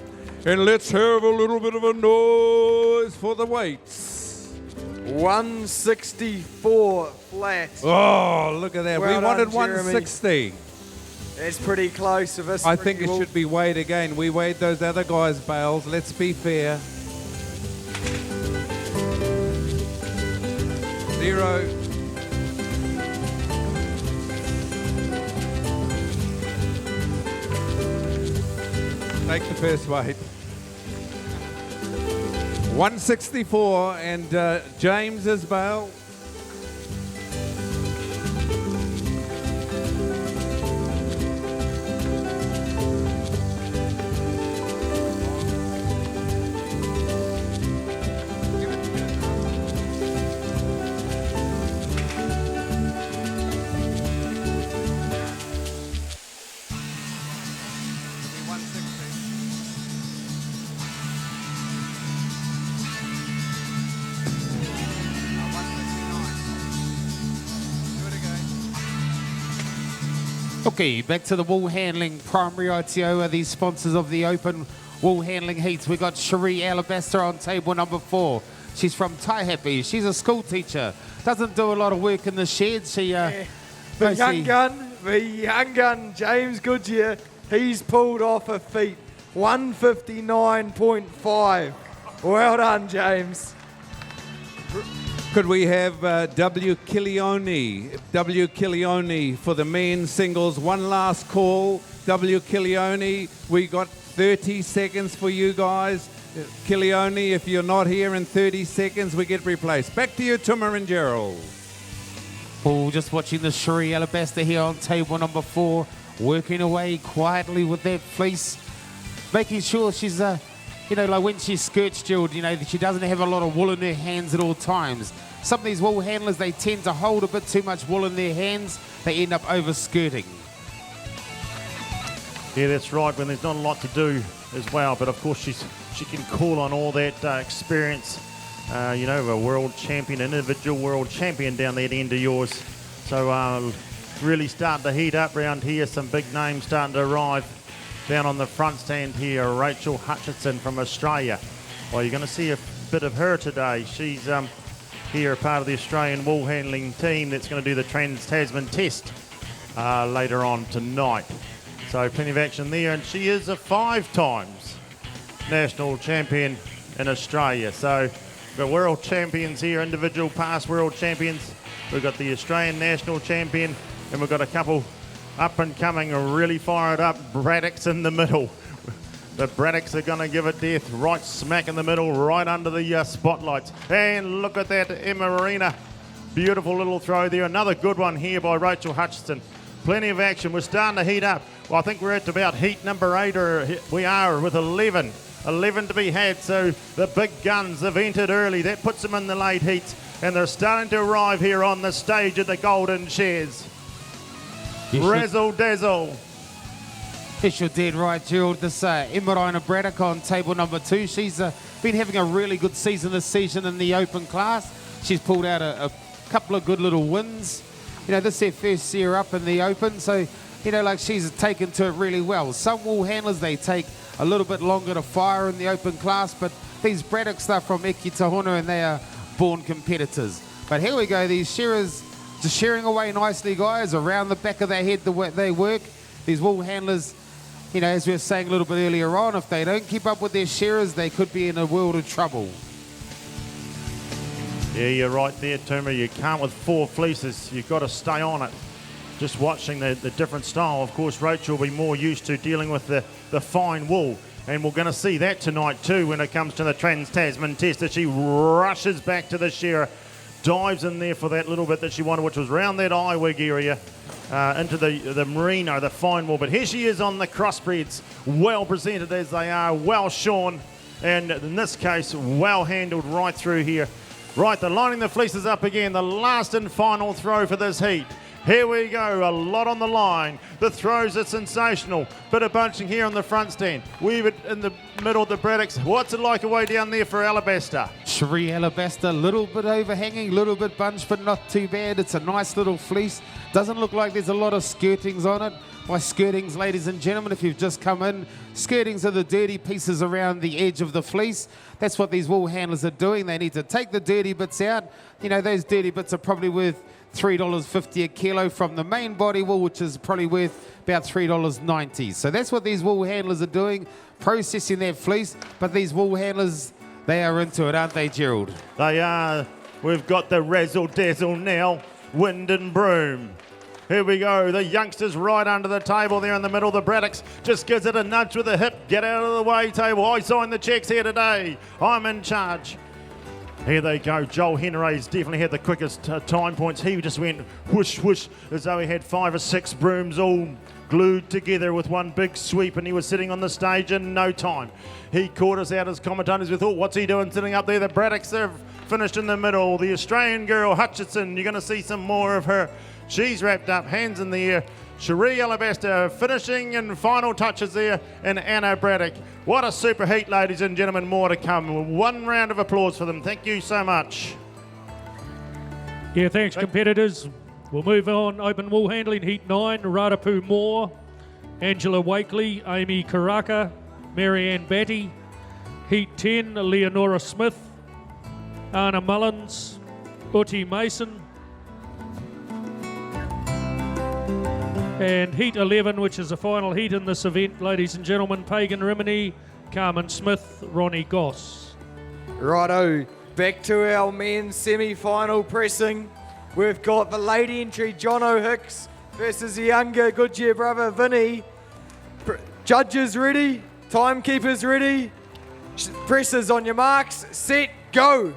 And let's have a little bit of a noise for the weights.
164 flat.
Oh, look at that.
Well
we wanted
done, Jeremy.
160.
That's pretty close of us.
I think it should be weighed again. We weighed those other guys' bales. Let's be fair. 0. Take the first weight. 164 and James's bale.
Okay, back to the wool handling primary ITO are these sponsors of the open wool handling heats. We got Cherie Alabaster on table number 4. She's from Taihape. She's a school teacher. Doesn't do a lot of work in the shed. She
the young gun, James Goodyear, he's pulled off a feat. 159.5. Well done, James.
Could we have W. Kilione? W. Kilione for the men's singles. One last call. W. Kilione, we got 30 seconds for you guys. Kilione, if you're not here in 30 seconds, we get replaced. Back to you, Tuma and Gerald.
Oh, just watching the Cherie Alabaster here on table number 4, working away quietly with that fleece, making sure she's like when she skirts, Gerald, that she doesn't have a lot of wool in her hands at all times. Some of these wool handlers, they tend to hold a bit too much wool in their hands. They end up over-skirting.
Yeah, that's right, when there's not a lot to do as well. But, of course, she can call on all that experience. A world champion, individual world champion down that end of yours. So really starting to heat up around here. Some big names starting to arrive. Down on the front stand here, Rachel Hutchinson from Australia. Well, you're going to see a bit of her today. She's here, part of the Australian wool handling team that's going to do the Trans-Tasman test later on tonight. So plenty of action there, and she is a 5 times national champion in Australia. So we've got world champions here, individual past world champions. We've got the Australian national champion, and we've got a couple up and coming, really fired up Braddocks in the middle. The Braddocks are going to give it death right smack in the middle, right under the spotlights. And look at that, Emma Marina. Beautiful little throw there. Another good one here by Rachel Hutchinson. Plenty of action. We're starting to heat up. Well, I think we're at about heat number 8, or we are with 11. 11 to be had, so the big guns have entered early. That puts them in the late heats, and they're starting to arrive here on the stage at the Golden Shears. Razzle dazzle.
Yes, you're dead right, Gerald. This Emerina Braddock on table number 2. She's been having a really good season this season in the open class. She's pulled out a couple of good little wins. This is her first year up in the open, so, she's taken to it really well. Some wool handlers, they take a little bit longer to fire in the open class, but these Braddocks are from Eki Tahuna and they are born competitors. But here we go, these shearers just shearing away nicely, guys, around the back of their head the way they work. These wool handlers, as we were saying a little bit earlier on, if they don't keep up with their shearers, they could be in a world of trouble.
Yeah, you're right there, Tuma. You can't with 4 fleeces. You've got to stay on it. Just watching the different style. Of course, Rachel will be more used to dealing with the fine wool. And we're going to see that tonight too when it comes to the Trans-Tasman test, as she rushes back to the shearer. Dives in there for that little bit that she wanted, which was round that eye wig area, into the merino, the fine wool. But here she is on the crossbreds, well presented as they are, well shorn, and in this case, well handled right through here. Right, they're lining the fleeces up again, the last and final throw for this heat. Here we go, a lot on the line. The throws are sensational. Bit of bunching here on the front stand. Weave it in the middle of the Braddocks. What's it like away down there for Alabaster?
Cherie Alabaster, a little bit overhanging, a little bit bunched, but not too bad. It's a nice little fleece. Doesn't look like there's a lot of skirtings on it. By skirtings, ladies and gentlemen, if you've just come in, skirtings are the dirty pieces around the edge of the fleece. That's what these wool handlers are doing. They need to take the dirty bits out. You know, those dirty bits are probably worth $3.50 a kilo from the main body wool, which is probably worth about $3.90. So that's what these wool handlers are doing, processing their fleece. But these wool handlers, they are into it, aren't they, Gerald?
They are. We've got the razzle dazzle now, wind and broom. Here we go, the youngsters right under the table there in the middle. The Braddocks just gives it a nudge with the hip. Get out of the way, table. I signed the checks here today. I'm in charge. Here they go. Joel Henry's definitely had the quickest time points. He just went whoosh, whoosh, as though he had 5 or 6 brooms all glued together with one big sweep, and he was sitting on the stage in no time. He caught us out as commentators. We thought, what's he doing sitting up there? The Braddocks have finished in the middle. The Australian girl, Hutchinson, you're going to see some more of her. She's wrapped up, hands in the air. Cherie Alabaster finishing in final touches there, and Anna Braddock. What a super heat, ladies and gentlemen. More to come. One round of applause for them. Thank you so much.
Yeah, thanks, competitors. We'll move on. Open wool handling, Heat 9, Radapu Moore, Angela Wakely, Amy Karaka, Marianne Batty. Heat 10, Leonora Smith, Anna Mullins, Uti Mason. And Heat 11, which is the final heat in this event, ladies and gentlemen, Pagan Rimini, Carmen Smith, Ronnie Goss.
Righto, back to our men's semi-final pressing. We've got the lady entry, John O'Hicks versus the younger Goodyear brother, Vinny. Judges ready, timekeepers ready. Pressers on your marks, set, go.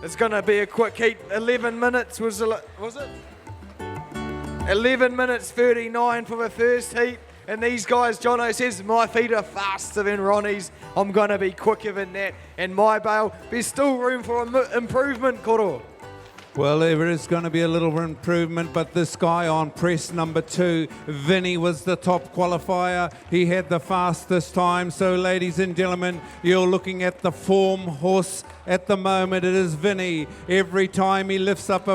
It's going to be a quick heat. 11 minutes was it? 11 minutes 39 for the first heat. And these guys, Jono says, my feet are faster than Ronnie's. I'm going to be quicker than that. And my bail, there's still room for improvement, Koro.
Well, there is going to be a little improvement, but this guy on press number 2, Vinny, was the top qualifier. He had the fastest time. So, ladies and gentlemen, you're looking at the form horse at the moment. It is Vinny. Every time he lifts up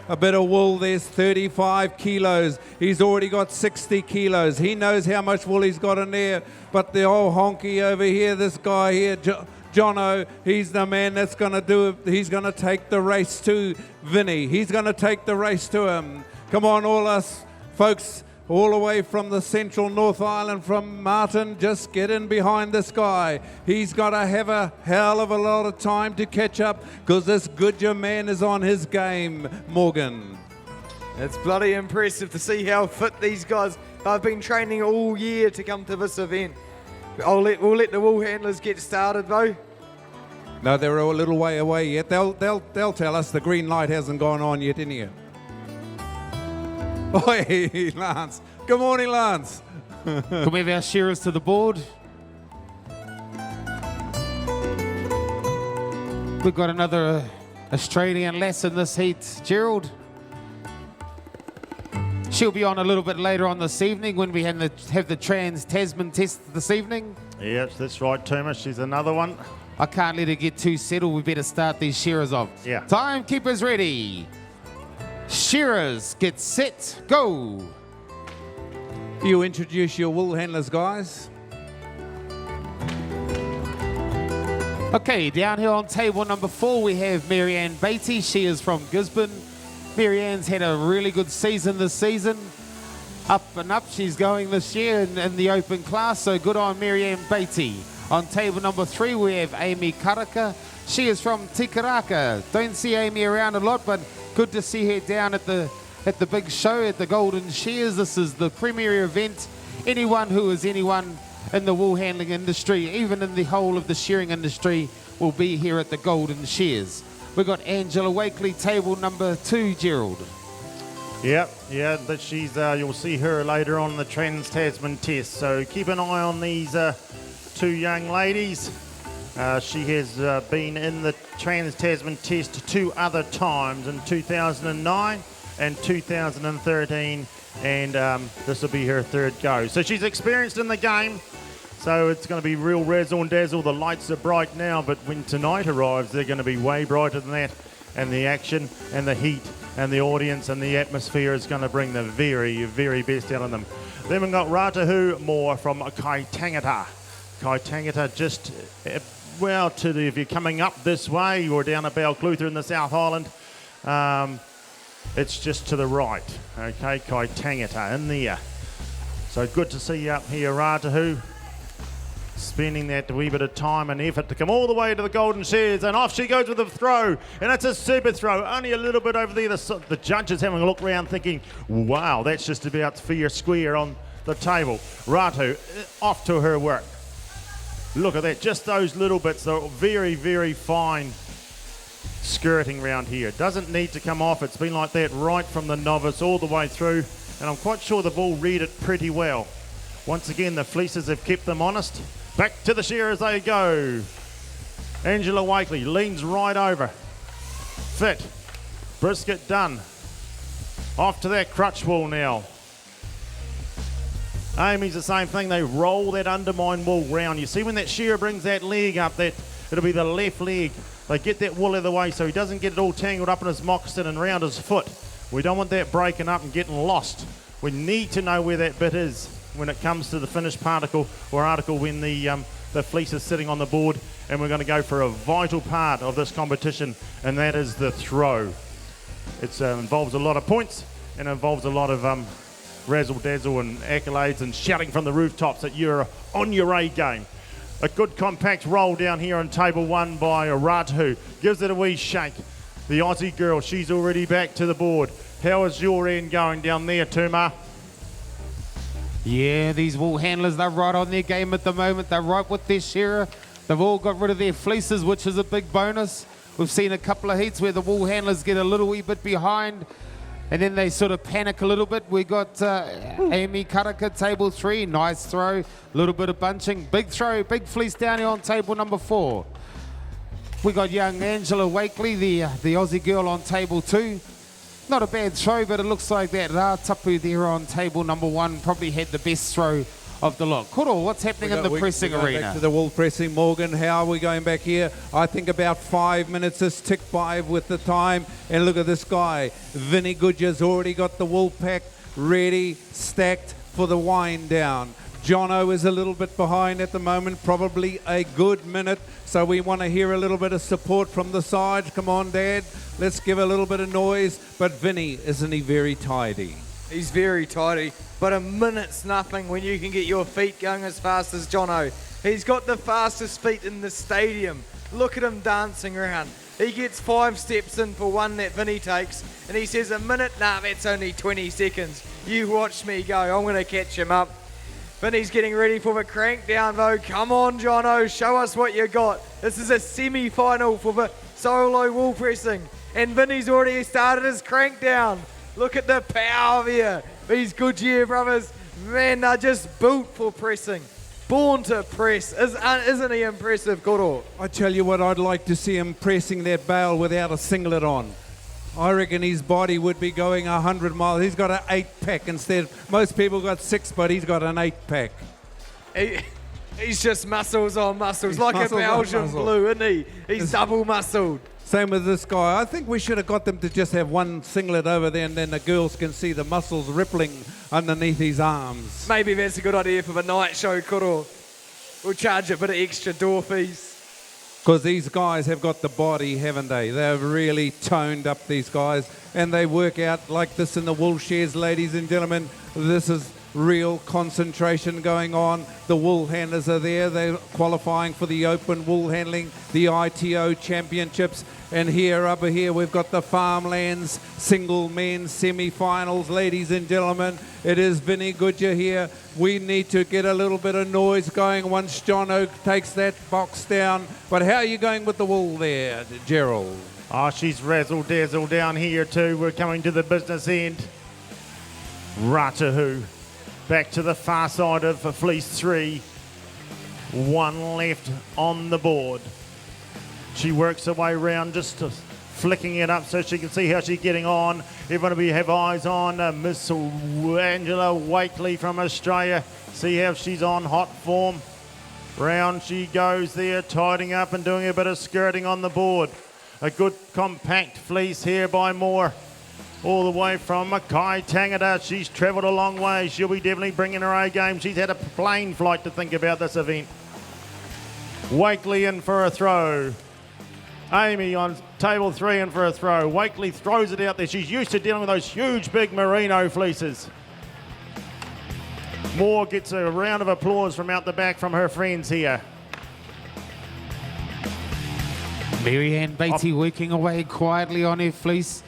a bit of wool, there's 35 kilos. He's already got 60 kilos. He knows how much wool he's got in there. But the old honky over here, this guy here, Jono, he's the man that's going to do it. He's going to take the race to Vinny. He's going to take the race to him. Come on, all us folks all the way from the central North Island, from Martin, just get in behind this guy. He's got to have a hell of a lot of time to catch up because this Goodyear man is on his game, Morgan.
It's bloody impressive to see how fit these guys have been training all year to come to this event. We'll let the wool handlers get started though.
No, they're a little way away yet. They'll tell us the green light hasn't gone on yet, in here. Oi, Lance. Good morning, Lance.
Can we have our shearers to the board? We've got another Australian lass in this heat, Gerald. She'll be on a little bit later on this evening when we have the Trans-Tasman test this evening.
Yes, that's right, Thomas. She's another one.
I can't let her get too settled. We better start these shearers off.
Yeah.
Timekeepers ready. Shearers, get set, go.
You introduce your wool handlers, guys.
Okay, down here on table number 4, we have Marianne Beatty. She is from Gisborne. Marianne's had a really good season this season. Up and up she's going this year in the open class, so good on Marianne Beatty. On table number 3, we have Amy Karaka. She is from Tikaraka. Don't see Amy around a lot, but good to see her down at the big show at the Golden Shears. This is the premier event. Anyone who is anyone in the wool handling industry, even in the whole of the shearing industry, will be here at the Golden Shears. We've got Angela Wakely, table number 2, Gerald.
Yeah, that she's. You'll see her later on in the Trans-Tasman test. So keep an eye on these 2 young ladies. She has been in the Trans-Tasman test 2 other times, in 2009 and 2013, and this will be her third go. So she's experienced in the game, so it's going to be real razzle and dazzle. The lights are bright now, but when tonight arrives, they're going to be way brighter than that, and the action and the heat and the audience and the atmosphere is going to bring the very, very best out of them. Then we've got Ratahu Moore from Kaitangata. Kaitangata just, well, if you're coming up this way or down at Balclutha in the South Island, it's just to the right. Okay, Kaitangata in there. So good to see you up here, Ratahu. Spending that wee bit of time and effort to come all the way to the Golden Shears, and off she goes with the throw, and it's a super throw, only a little bit over there. The judge is having a look around thinking, wow, that's just about fair square on the table. Ratu off to her work. Look at that, just those little bits, they're very, very fine skirting round here. Doesn't need to come off, it's been like that right from the novice all the way through, and I'm quite sure they've all read it pretty well. Once again, the fleeces have kept them honest. Back to the shear as they go. Angela Wakely leans right over. Fit. Brisket done. Off to that crutch wool now. Amy's the same thing. They roll that undermine wool round. You see when that shearer brings that leg up, it'll be the left leg. They get that wool out of the way so he doesn't get it all tangled up in his moccasin and round his foot. We don't want that breaking up and getting lost. We need to know where that bit is when it comes to the finished particle or article when the fleece is sitting on the board, and we're going to go for a vital part of this competition, and that is the throw. It involves a lot of points and involves a lot of razzle dazzle and accolades and shouting from the rooftops that you're on your A game. A good compact roll down here on table one by Ratu. Gives it a wee shake. The Aussie girl, she's already back to the board. How is your end going down there, Tuma?
Yeah, these wool handlers, they're right on their game at the moment. They're right with their shearer. They've all got rid of their fleeces, which is a big bonus. We've seen a couple of heats where the wool handlers get a little wee bit behind, and then they sort of panic a little bit. We got Amy Karaka, table 3. Nice throw, a little bit of bunching. Big throw, big fleece down here on table number 4. We got young Angela Wakely, the Aussie girl, on table 2. Not a bad throw, but it looks like that Tapu there on table number 1 probably had the best throw of the lot. Kuro, what's happening in the pressing arena?
Back to the wool pressing. Morgan, how are we going back here? I think about 5 minutes has ticked by with the time. And look at this guy. Vinny Goodyear's already got the wool pack ready, stacked for the wind down. Jono is a little bit behind at the moment, probably a good minute. So we want to hear a little bit of support from the side. Come on, Dad. Let's give a little bit of noise. But Vinny, isn't he very tidy?
He's very tidy, but a minute's nothing when you can get your feet going as fast as Jono. He's got the fastest feet in the stadium. Look at him dancing around. He gets 5 steps in for one that Vinny takes, and he says a minute, nah, that's only 20 seconds. You watch me go, I'm going to catch him up. Vinny's getting ready for the crank down though. Come on, Jono, show us what you got. This is a semi-final for the solo wool pressing, and Vinny's already started his crank down. Look at the power here. These Goodyear brothers, man, they're just built for pressing. Born to press. Isn't he impressive, Koro?
I tell you what, I'd like to see him pressing that bale without a singlet on. I reckon his body would be going 100 miles. He's got an 8-pack instead. Most people got 6, but he's got an 8-pack.
He's just muscles on muscles, he's like a Belgian blue, isn't he? He's double muscled.
Same with this guy. I think we should have got them to just have one singlet over there, and then the girls can see the muscles rippling underneath his arms.
Maybe that's a good idea for the night show, Koro. We'll charge a bit of extra door fees.
Because these guys have got the body, haven't they? They've really toned up, these guys, and they work out like this in the wool shares, ladies and gentlemen. This is real concentration going on. The wool handlers are there. They're qualifying for the Open Wool Handling, the ITO Championships. And here, over here, we've got the Farmlands Single Men's Semi-Finals, ladies and gentlemen. It is Vinny Goodyear here. We need to get a little bit of noise going once Jono takes that box down. But how are you going with the wool there, Gerald?
Oh, she's razzle-dazzle down here too. We're coming to the business end. Ratahu. Back to the far side of fleece 3. 1 left on the board. She works her way round just flicking it up so she can see how she's getting on. Everyone will have eyes on Miss Angela Wakely from Australia. See how she's on hot form. Round she goes there, tidying up and doing a bit of skirting on the board. A good compact fleece here by Moore. All the way from Mackay Tangata. She's travelled a long way. She'll be definitely bringing her A game. She's had a plane flight to think about this event. Wakely in for a throw. Amy on table 3 in for a throw. Wakely throws it out there. She's used to dealing with those huge big merino fleeces. Moore gets a round of applause from out the back from her friends here.
Marianne Beatty working away quietly on her fleece.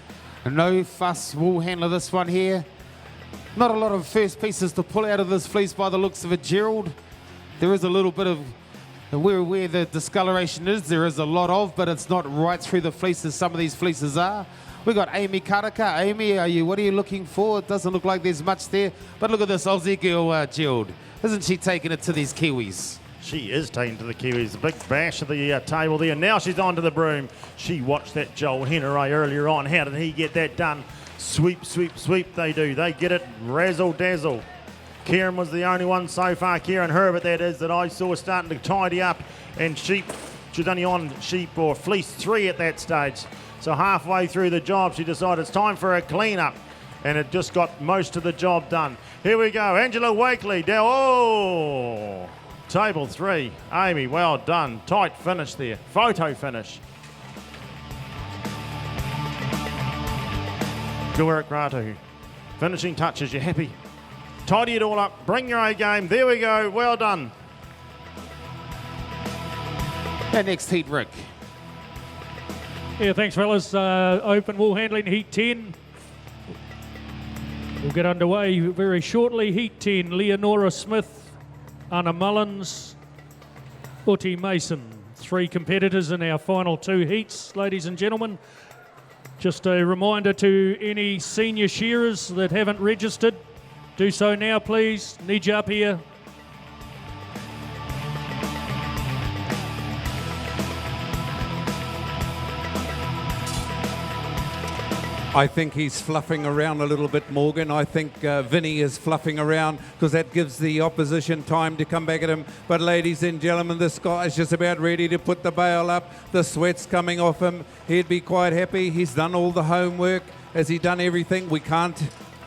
No fuss wool handler this one here. Not a lot of first pieces to pull out of this fleece by the looks of it, Gerald. There is a little bit of where the discoloration is, there is a lot of, but it's not right through the fleece as some of these fleeces are. We got Amy Karaka. Amy, what are you looking for? It doesn't look like there's much there, but look at this Aussie girl, Gerald. Isn't she taking it to these Kiwis?
She is taking to the Kiwis. A big bash of the table there. Now she's onto the broom. She watched that Joel Henneray earlier on. How did he get that done? Sweep, sweep, sweep they do. They get it razzle dazzle. Kieran was the only one so far, Kieran Herbert that is, that I saw starting to tidy up, and sheep, she's only on sheep or fleece 3 at that stage. So halfway through the job, she decided it's time for a clean-up, and it just got most of the job done. Here we go, Angela Wakely down, oh! Table 3, Amy, well done. Tight finish there, photo finish. Good work, Ratu. Finishing touches, you happy? Tidy it all up, bring your A game. There we go, well done.
And next heat, Rick.
Yeah, thanks, fellas. Open wool handling, heat 10. We'll get underway very shortly. Heat 10, Leonora Smith, Anna Mullins, Uti Mason. 3 competitors in our final 2 heats, ladies and gentlemen. Just a reminder to any senior shearers that haven't registered, do so now, please. Need you up here.
I think he's fluffing around a little bit, Morgan. I think Vinny is fluffing around because that gives the opposition time to come back at him. But ladies and gentlemen, this guy is just about ready to put the bail up. The sweat's coming off him. He'd be quite happy. He's done all the homework. Has he done everything? We can't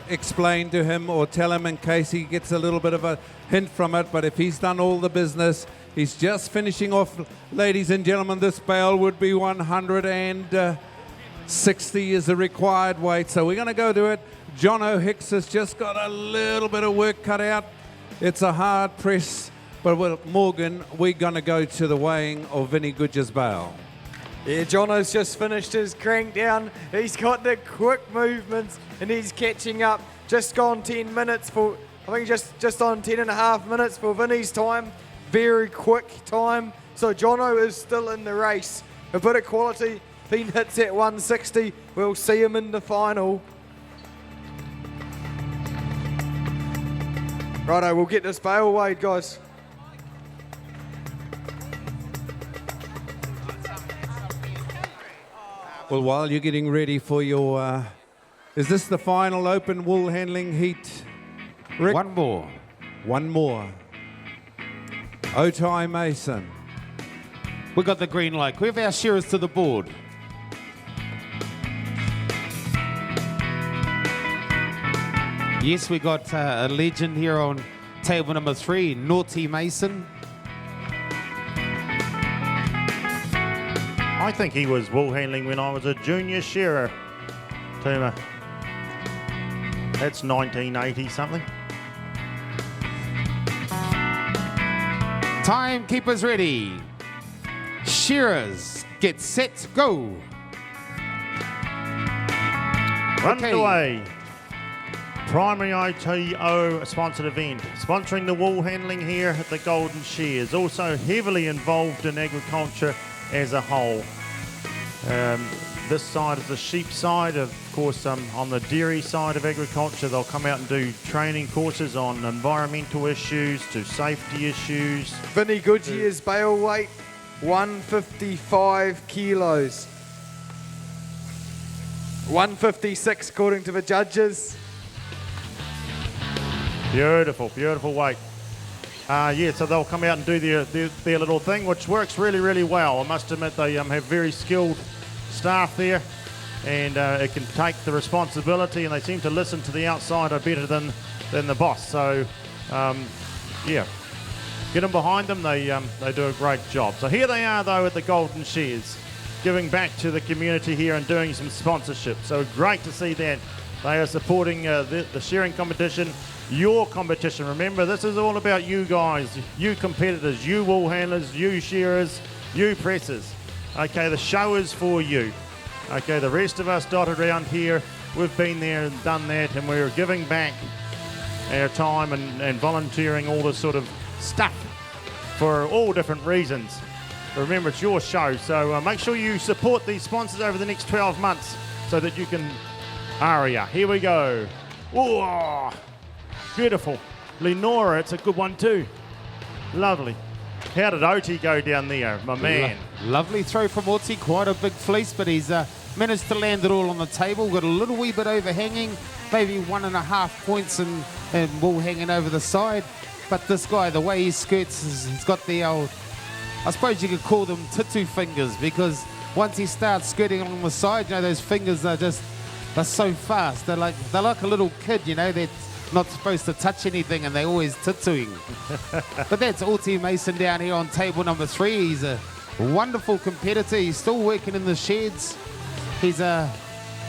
explain to him or tell him in case he gets a little bit of a hint from it. But if he's done all the business, he's just finishing off. Ladies and gentlemen, this bail would be 160 is the required weight, so we're going to go to it. Jono Hicks has just got a little bit of work cut out. It's a hard press, but with Morgan, we're going to go to the weighing of Vinny Goodger's bail.
Yeah, Jono's just finished his crank down. He's got the quick movements and he's catching up. Just gone 10 minutes for, I think just on 10 and a half minutes for Vinny's time. Very quick time. So Jono is still in the race. A bit of quality. If he hits at 160, we'll see him in the final. Righto, we'll get this bail weighed, guys.
Well, while you're getting ready for your... is this the final open wool handling heat, Rick?
One more.
One more. Uti Mason.
We got the green light. Can we have our shearers to the board? Yes, we got a legend here on table number 3, Naughty Mason.
I think he was wool handling when I was a junior shearer, Tuma. That's 1980 something.
Timekeepers ready. Shearers, get set, go.
Run away. Primary ITO sponsored event, sponsoring the wool handling here at the Golden Shears. Also heavily involved in agriculture as a whole. This side is the sheep side. Of course, on the dairy side of agriculture, they'll come out and do training courses on environmental issues to safety issues.
Vinny Goodyear's bail weight, 155 kilos. 156 according to the judges.
Beautiful, beautiful weight. Yeah, so they'll come out and do their little thing, which works really, really well. I must admit they have very skilled staff there, and it can take the responsibility, and they seem to listen to the outsider better than the boss. So, yeah, get them behind them. They do a great job. So here they are, though, at the Golden Shears, giving back to the community here and doing some sponsorship. So great to see that. They are supporting the shearing competition, your competition. Remember, this is all about you guys, you competitors, you wool handlers, you shearers, you pressers. Okay, the show is for you. Okay, the rest of us dotted around here, we've been there and done that, and we're giving back our time and volunteering all this sort of stuff for all different reasons. But remember, it's your show, so make sure you support these sponsors over the next 12 months so that you can aria. Here we go. Ooh, beautiful. Lenora, it's a good one too. Lovely. How did Oti go down there, my man?
Lovely throw from Oti, quite a big fleece, but he's managed to land it all on the table. Got a little wee bit overhanging, maybe 1.5 points and wool hanging over the side. But this guy, the way he skirts, he's got the old, I suppose you could call them tutu fingers, because once he starts skirting along the side, you know, those fingers are they're so fast. They're like a little kid, you know, they're not supposed to touch anything and they're always tutuing. But that's Oti Mason down here on table number 3. He's a wonderful competitor. He's still working in the sheds. He's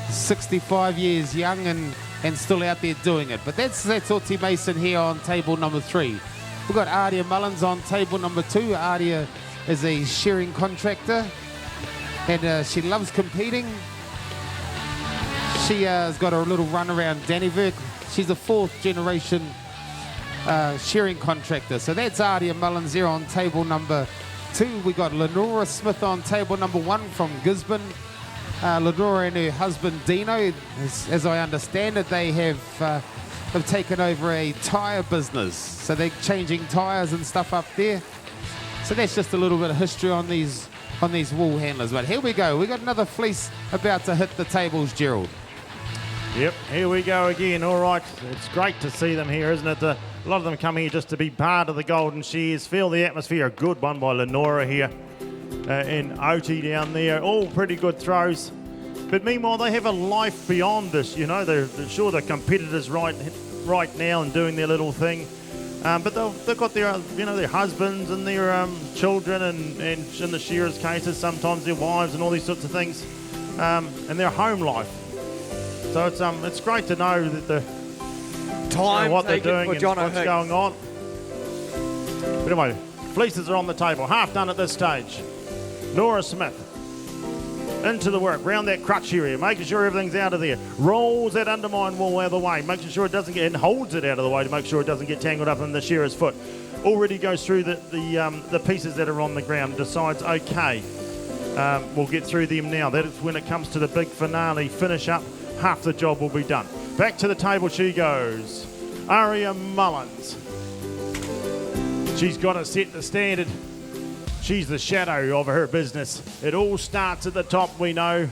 65 years young and still out there doing it. But that's Oti Mason here on table number 3. We've got Adia Mullins on table number 2. Adia is a shearing contractor, and she loves competing. She has got a little run around Dannyburg. She's a 4th generation shearing contractor. So that's Adia Mullins here on table number 2. We got Lenora Smith on table number 1 from Gisborne. Lenora and her husband Dino, as I understand it, they have taken over a tyre business. So they're changing tyres and stuff up there. So that's just a little bit of history on these wool handlers. But here we go. We got another fleece about to hit the tables, Gerald.
Yep, here we go again. All right, it's great to see them here, isn't it? A lot of them come here just to be part of the Golden Shears, feel the atmosphere. A good one by Lenora here, and Oti down there. All pretty good throws. But meanwhile, they have a life beyond this, you know. They're sure they're competitors right now and doing their little thing. But they've got their, you know, their husbands and their children, and in the shearers' cases, sometimes their wives and all these sorts of things, and their home life. So it's great to know that what they're doing and what's going on. But anyway, fleeces are on the table, half done at this stage. Nora Smith into the work, round that crutch area, making sure everything's out of there. Rolls that undermine wool out of the way, making sure it doesn't get, and holds it out of the way to make sure it doesn't get tangled up in the shearer's foot. Already goes through the pieces that are on the ground, decides, okay, we'll get through them now. That is when it comes to the big finale, finish up. Half the job will be done. Back to the table she goes. Aria Mullins. She's got to set the standard. She's the shadow of her business. It all starts at the top, we know.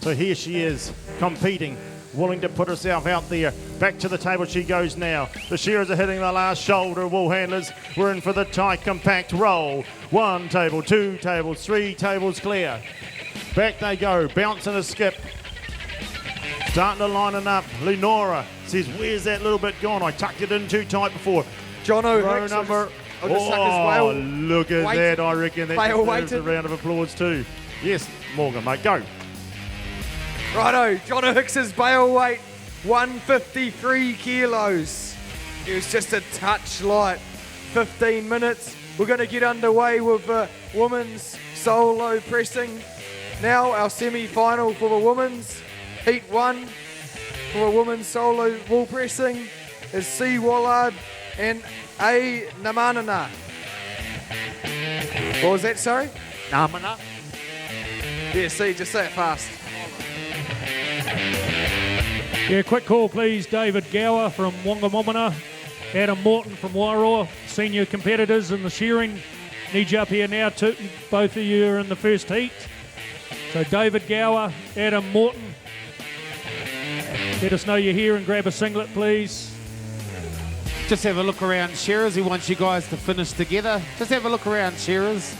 So here she is, competing, willing to put herself out there. Back to the table she goes now. The shearers are hitting the last shoulder. Wool handlers, we're in for the tight, compact roll. 1 table, 2 tables, 3 tables clear. Back they go, bounce and a skip. Starting to line it up. Lenora says, where's that little bit gone? I tucked it in too tight before.
Jono
row
Hicks
number.
Oh,
look at that. I reckon that deserves a round of applause too. Yes, Morgan, mate, go.
Righto, Jono Hicks's bail weight, 153 kilos. It was just a touch light. 15 minutes. We're going to get underway with women's solo pressing. Now our semi-final for the women's. Heat 1 for a women's solo wool pressing is C. Wallard and A. Namanana. What was that, sorry?
Namana.
Yeah, see, just say it fast.
Yeah, quick call please. David Gower from Wangamomana. Adam Morton from Wairarapa, senior competitors in the shearing. Need you up here now too. Both of you are in the first heat. So David Gower, Adam Morton. Let us know you're here and grab a singlet, please.
Just have a look around, shearers. He wants you guys to finish together. Just have a look around, shearers.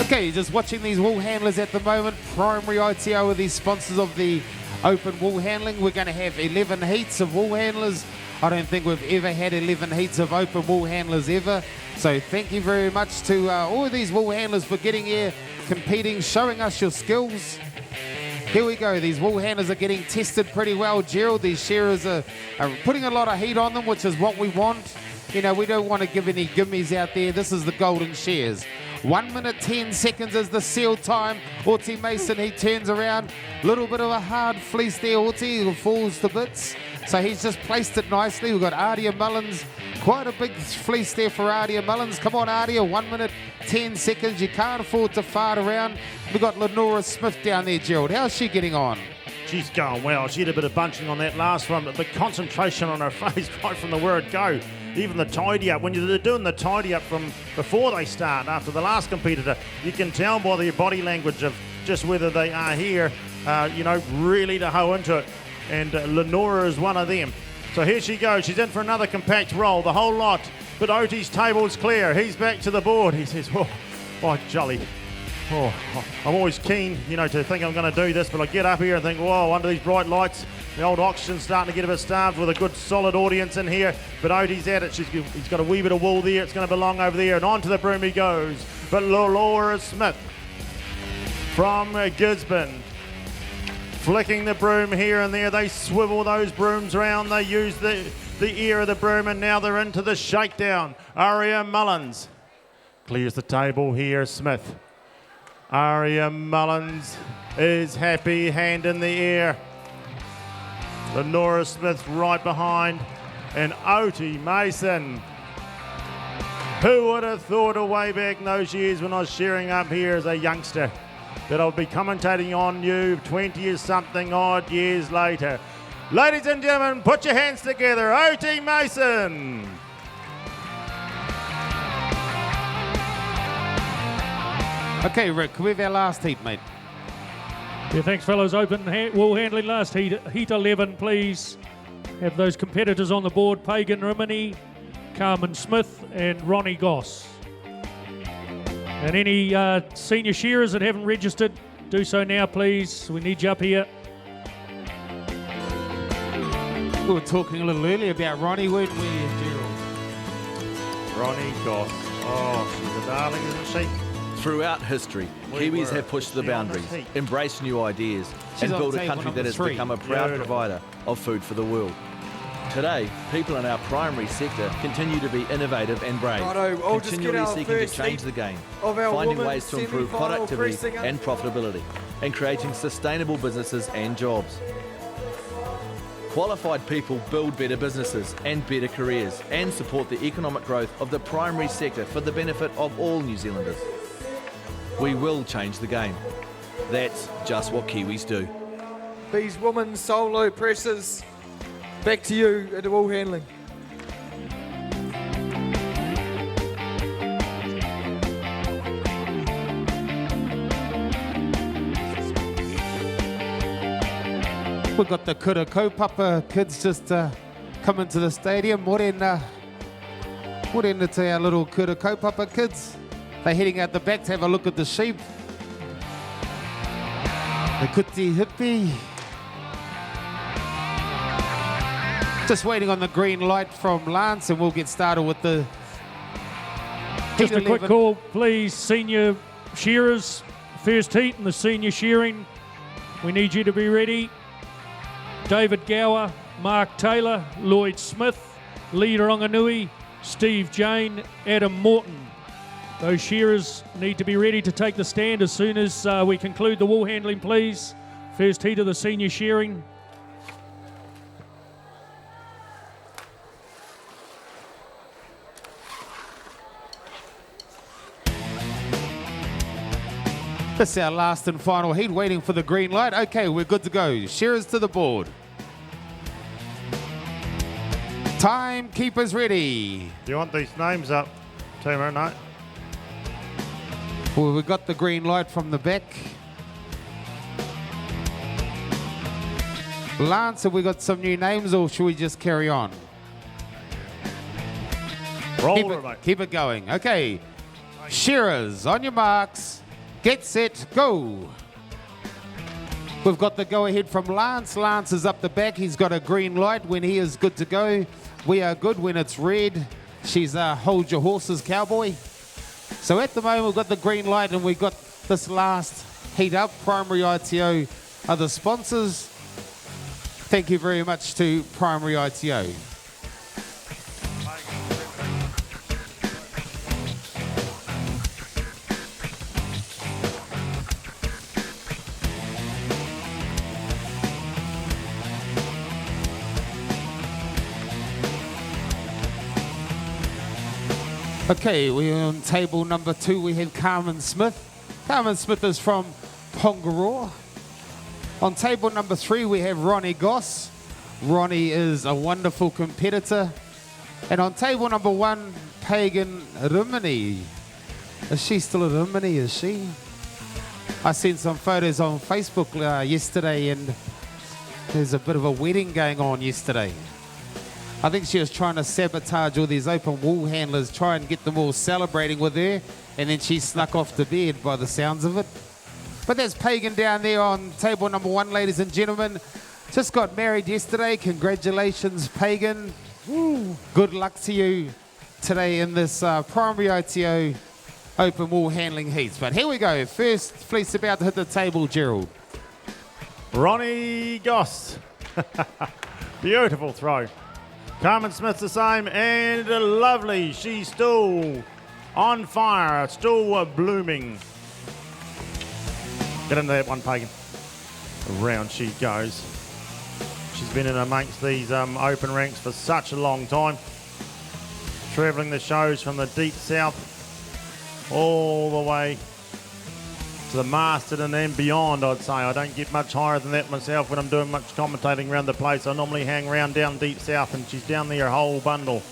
Okay, just watching these wool handlers at the moment. Primary ITO are these sponsors of the Open Wool Handling. We're going to have 11 heats of wool handlers. I don't think we've ever had 11 heats of open wool handlers ever. So thank you very much to all of these wool handlers for getting here, competing, showing us your skills. Here we go. These wool handlers are getting tested pretty well, Gerald. These shearers are putting a lot of heat on them, which is what we want. You know, we don't want to give any gimmies out there. This is the Golden Shears. 1 minute 10 seconds is the seal time. Orty Mason, he turns around. Little bit of a hard fleece there, Orty. It falls to bits. So he's just placed it nicely. We've got Ardia Mullins. Quite a big fleece there for Ardia Mullins. Come on, Ardia. 1 minute 10 seconds. You can't afford to fart around. We've got Lenora Smith down there, Gerald. How's she getting on?
She's going well. She had a bit of bunching on that last one, but the concentration on her face right from the word go. Even the tidy up, when you're doing the tidy up from before they start, after the last competitor, you can tell by their body language of just whether they are here, you know, really to hoe into it. And Lenora is one of them. So here she goes. She's in for another compact roll, the whole lot. But Oti's table's clear. He's back to the board. He says, oh, jolly. Oh, I'm always keen, you know, to think I'm going to do this, but I get up here and think, whoa, under these bright lights, the old oxygen's starting to get a bit starved with a good solid audience in here. But Oti's at it. He's got a wee bit of wool there. It's going to belong over there. And onto the broom he goes. But Laura Smith from Gisborne, flicking the broom here and there. They swivel those brooms round. They use the ear of the broom, and now they're into the shakedown. Aria Mullins clears the table here. Smith. Aria Mullins is happy, hand in the air. Lenora Smith right behind, and Oti Mason. Who would have thought way back in those years when I was shearing up here as a youngster that I'll be commentating on you 20-something odd years later. Ladies and gentlemen, put your hands together. Oti Mason.
Okay, Rick, can we have our last heat, mate?
Yeah, thanks, fellas. Open wool handling last heat 11, please. Have those competitors on the board: Pagan Rimini, Carmen Smith, and Ronnie Goss. And any senior shearers that haven't registered, do so now, please. We need you up here.
We were talking a little earlier about Ronnie, weren't we, Gerald?
Ronnie Goss. Oh, she's a darling, isn't she?
Throughout history, Kiwis have pushed the boundaries, embraced new ideas, and built a country that has become a proud provider of food for the world. Today, people in our primary sector continue to be innovative and brave, continually seeking to change the game, finding ways to improve productivity and profitability, and creating sustainable businesses and jobs. Qualified people build better businesses and better careers, and support the economic growth of the primary sector for the benefit of all New Zealanders. We will change the game. That's just what Kiwis do.
These women's solo presses. Back to you at the wool handling.
We've got the Kura Kaupapa kids just coming to the stadium. Morena to our little Kura Kaupapa kids. They're heading out the back to have a look at the sheep. The Kuti Hippie. Just waiting on the green light from Lance, and we'll get started with the
Just a quick call, please. Senior shearers, first heat in the senior shearing. We need you to be ready. David Gower, Mark Taylor, Lloyd Smith, Lee Ronganui, Steve Jane, Adam Morton. Those shearers need to be ready to take the stand as soon as we conclude the wool handling, please. First heat of the senior shearing.
This is our last and final heat, waiting for the green light. Okay, we're good to go. Shearers to the board. Timekeepers ready.
Do you want these names up, Timo? No?
Well, we got the green light from the back. Lance, have we got some new names or should we just carry on? Keep it going. Okay. Shearers, on your marks. Get set, go. We've got the go-ahead from Lance. Lance is up the back. He's got a green light when he is good to go. We are good when it's red. She's hold your horses, cowboy. So at the moment, we've got the green light and we've got this last heat up. Primary ITO are the sponsors. Thank you very much to Primary ITO. Okay, we're on table number 2. We have Carmen Smith. Carmen Smith is from Pongaroa. On table number 3, we have Ronnie Goss. Ronnie is a wonderful competitor. And on table number 1, Pagan Rimini. Is she still a Rimini, is she? I seen some photos on Facebook yesterday and there's a bit of a wedding going on yesterday. I think she was trying to sabotage all these open wool handlers, try and get them all celebrating with her, and then she snuck off to bed by the sounds of it. But that's Pagan down there on table number 1, ladies and gentlemen. Just got married yesterday. Congratulations, Pagan. Woo. Good luck to you today in this primary ITO open wool handling heats. But here we go. First fleece about to hit the table, Gerald.
Ronnie Goss. Beautiful throw. Carmen Smith's the same, and lovely. She's still on fire, still blooming. Get into that one, Pagan. Around she goes. She's been in amongst these open ranks for such a long time. Travelling the shows from the deep south all the way to the Masterton and beyond, I'd say. I don't get much higher than that myself when I'm doing much commentating around the place. I normally hang around down deep south, and she's down there a whole bundle.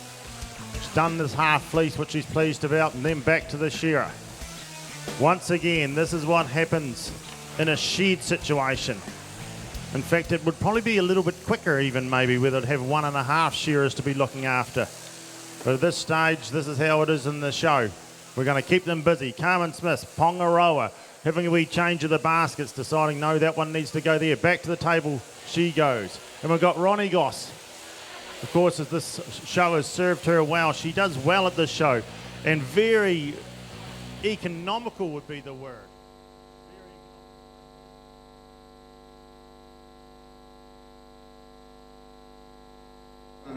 She's done this half fleece, which she's pleased about, and then back to the shearer. Once again, this is what happens in a sheared situation. In fact, it would probably be a little bit quicker even maybe, where they'd have 1.5 shearers to be looking after. But at this stage, this is how it is in the show. We're going to keep them busy. Carmen Smith, Pongaroa, having a wee change of the baskets, deciding, no, that one needs to go there. Back to the table she goes. And we've got Ronnie Goss. Of course, as this show has served her well, she does well at this show. And very economical would be the word.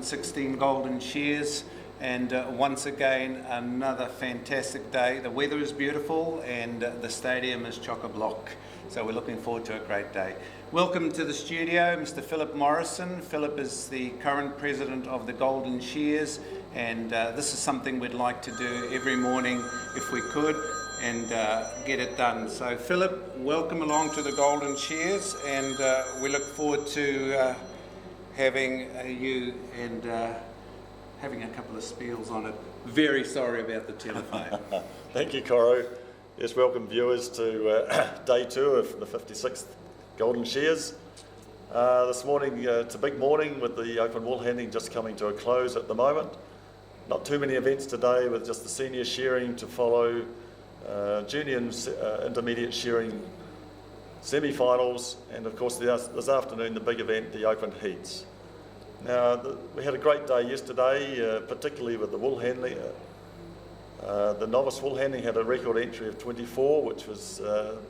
16 Golden Shears. And once again, another fantastic day. The weather is beautiful and the stadium is chock-a-block. So we're looking forward to a great day. Welcome to the studio, Mr. Philip Morrison. Philip is the current president of the Golden Shears, and this is something we'd like to do every morning if we could, and get it done. So Philip, welcome along to the Golden Shears, and we look forward to having you and having a couple of spiels on it. Very sorry about the telephone.
Thank you, Coro. Yes, welcome viewers to day 2 of the 56th Golden Shears. This morning, it's a big morning with the open wool handling just coming to a close at the moment. Not too many events today, with just the senior shearing to follow, junior and intermediate shearing semi-finals, and of course this afternoon the big event, the open heats. Now, we had a great day yesterday, particularly with the wool handling. The novice wool handling had a record entry of 24, which was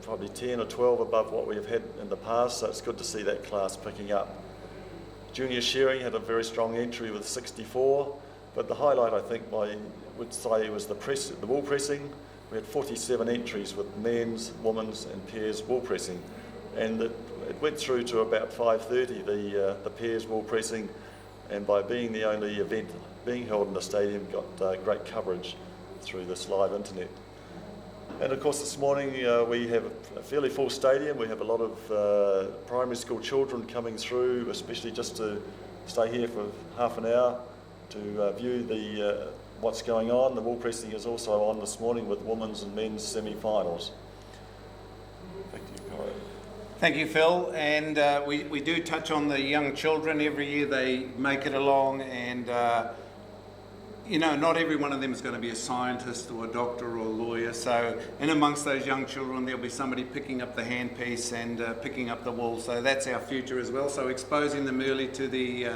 probably 10 or 12 above what we have had in the past, so it's good to see that class picking up. Junior shearing had a very strong entry with 64, but the highlight, I think, I would say was the wool pressing. We had 47 entries with men's, women's and pairs wool pressing, and it went through to about 5:30, the pairs wool pressing, and by being the only event being held in the stadium, got great coverage through this live internet. And of course this morning we have a fairly full stadium. We have a lot of primary school children coming through, especially just to stay here for half an hour to view what's going on. The wool pressing is also on this morning with women's and men's semi-finals. Back to you, Coro.
Thank you, Phil. And we do touch on the young children. Every year they make it along, and you know, not every one of them is going to be a scientist or a doctor or a lawyer. So in amongst those young children, there'll be somebody picking up the handpiece and picking up the wool. So that's our future as well. So exposing them early to the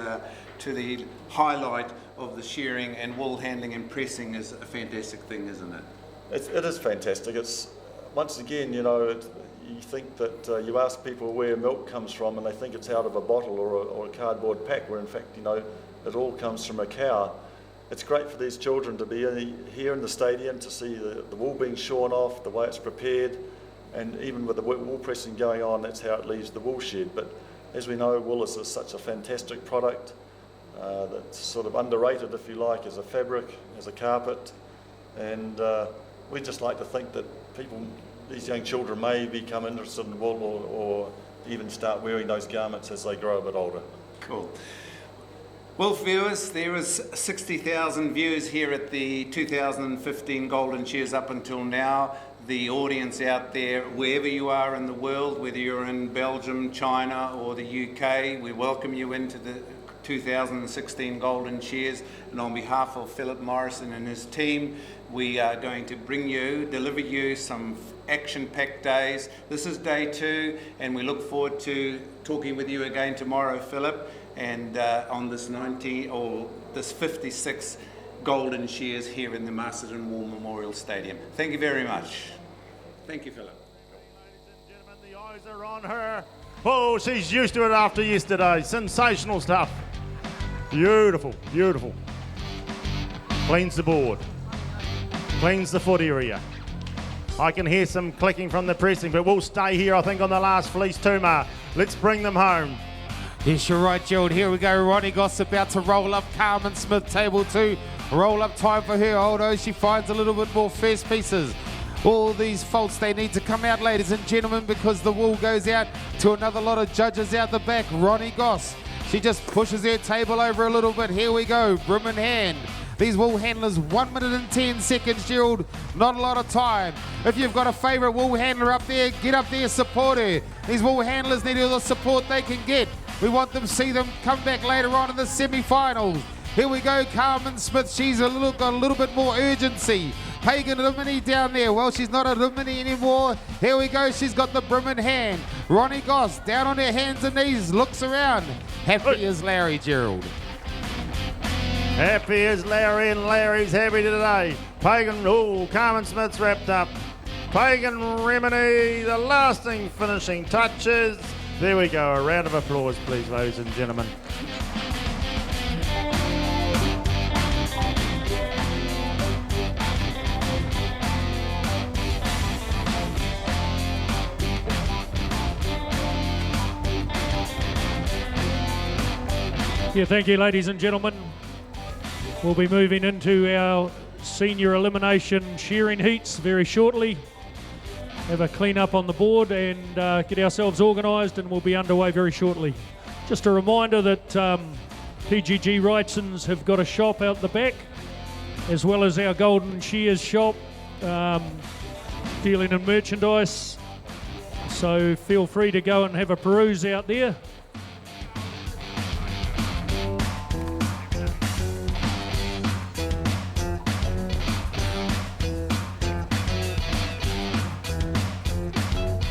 highlight of the shearing and wool handling and pressing is a fantastic thing, isn't it?
It is fantastic. It's, once again, you know, you think that you ask people where milk comes from and they think it's out of a bottle or a cardboard pack, where in fact, you know, it all comes from a cow. It's great for these children to be here in the stadium to see the wool being shorn off, the way it's prepared, and even with the wool pressing going on, that's how it leaves the wool shed. But as we know, wool is such a fantastic product that's sort of underrated, if you like, as a fabric, as a carpet, and we just like to think that these young children may become interested in wool or even start wearing those garments as they grow a bit older.
Cool. Well, viewers, there is 60,000 views here at the 2015 Golden Shears up until now. The audience out there, wherever you are in the world, whether you're in Belgium, China or the UK, we welcome you into the 2016 Golden Shears, and on behalf of Philip Morrison and his team, we are going to deliver you some action-packed days. This is day 2, and we look forward to talking with you again tomorrow, Philip, and on this 56 Golden Shears here in the Masterton War Memorial Stadium. Thank you very much. Thank you, Philip.
Ladies and gentlemen, the eyes are on her. Oh, she's used to it after yesterday. Sensational stuff. Beautiful, beautiful. Cleans the board. Cleans the foot area. I can hear some clicking from the pressing, but we'll stay here, I think, on the last fleece too, Ma. Let's bring them home.
Yes, you're right, Gerald. Here we go. Ronnie Goss about to roll up. Carmen Smith, table 2. Roll up time for her. Although she finds a little bit more fierce pieces. All these faults, they need to come out, ladies and gentlemen, because the wool goes out to another lot of judges out the back. Ronnie Goss, she just pushes her table over a little bit. Here we go. Broom in hand. These wool handlers, 1 minute and 10 seconds, Gerald. Not a lot of time. If you've got a favourite wool handler up there, get up there, support her. These wool handlers need all the support they can get. We want them to see them come back later on in the semi-finals. Here we go, Carmen Smith. She's got a little bit more urgency. Pagan Rimini down there. Well, she's not a Rimini anymore. Here we go. She's got the broom in hand. Ronnie Goss down on her hands and knees, looks around. Happy as Larry, Gerald.
Happy as Larry, and Larry's happy today. Pagan, Carmen Smith's wrapped up. Pagan Rimini, the lasting finishing touches. There we go. A round of applause, please, ladies and gentlemen.
Yeah, thank you, ladies and gentlemen. We'll be moving into our senior elimination shearing heats very shortly. Have a clean up on the board and get ourselves organised, and we'll be underway very shortly. Just a reminder that PGG Wrightsons have got a shop out the back, as well as our Golden Shears shop, dealing in merchandise. So feel free to go and have a peruse out there.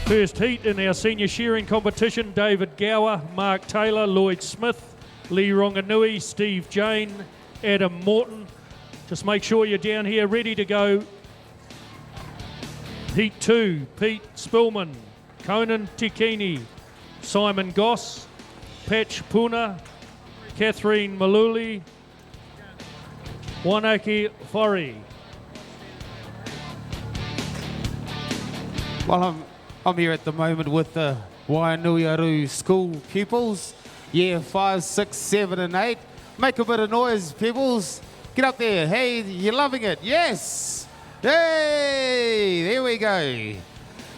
First heat in our senior shearing competition, David Gower, Mark Taylor, Lloyd Smith, Lee Ronganui, Steve Jane, Adam Morton. Just make sure you're down here ready to go. Heat 2, Pete Spillman, Conan Tikini, Simon Goss, Patch Puna, Catherine Maluli, Wanaki Fori.
Well, I'm here at the moment with the Waianuiaru school pupils, year 5, 6, 7 and 8. Make a bit of noise, pupils. Get up there. Hey, you're loving it. Yes. Hey, there we go.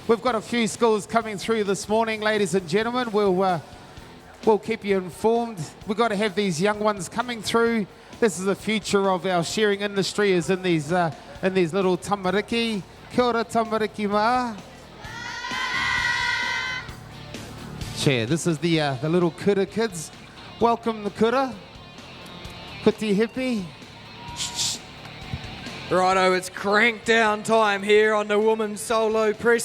We've got a few schools coming through this morning, ladies and gentlemen. We'll keep you informed. We've got to have these young ones coming through. This is the future of our shearing industry, is in these little tamariki. Kia ora tamariki ma. chair. This is the little kura kids. Welcome the kura. Kuti hippie.
Righto, it's crank down time here on the women's solo press.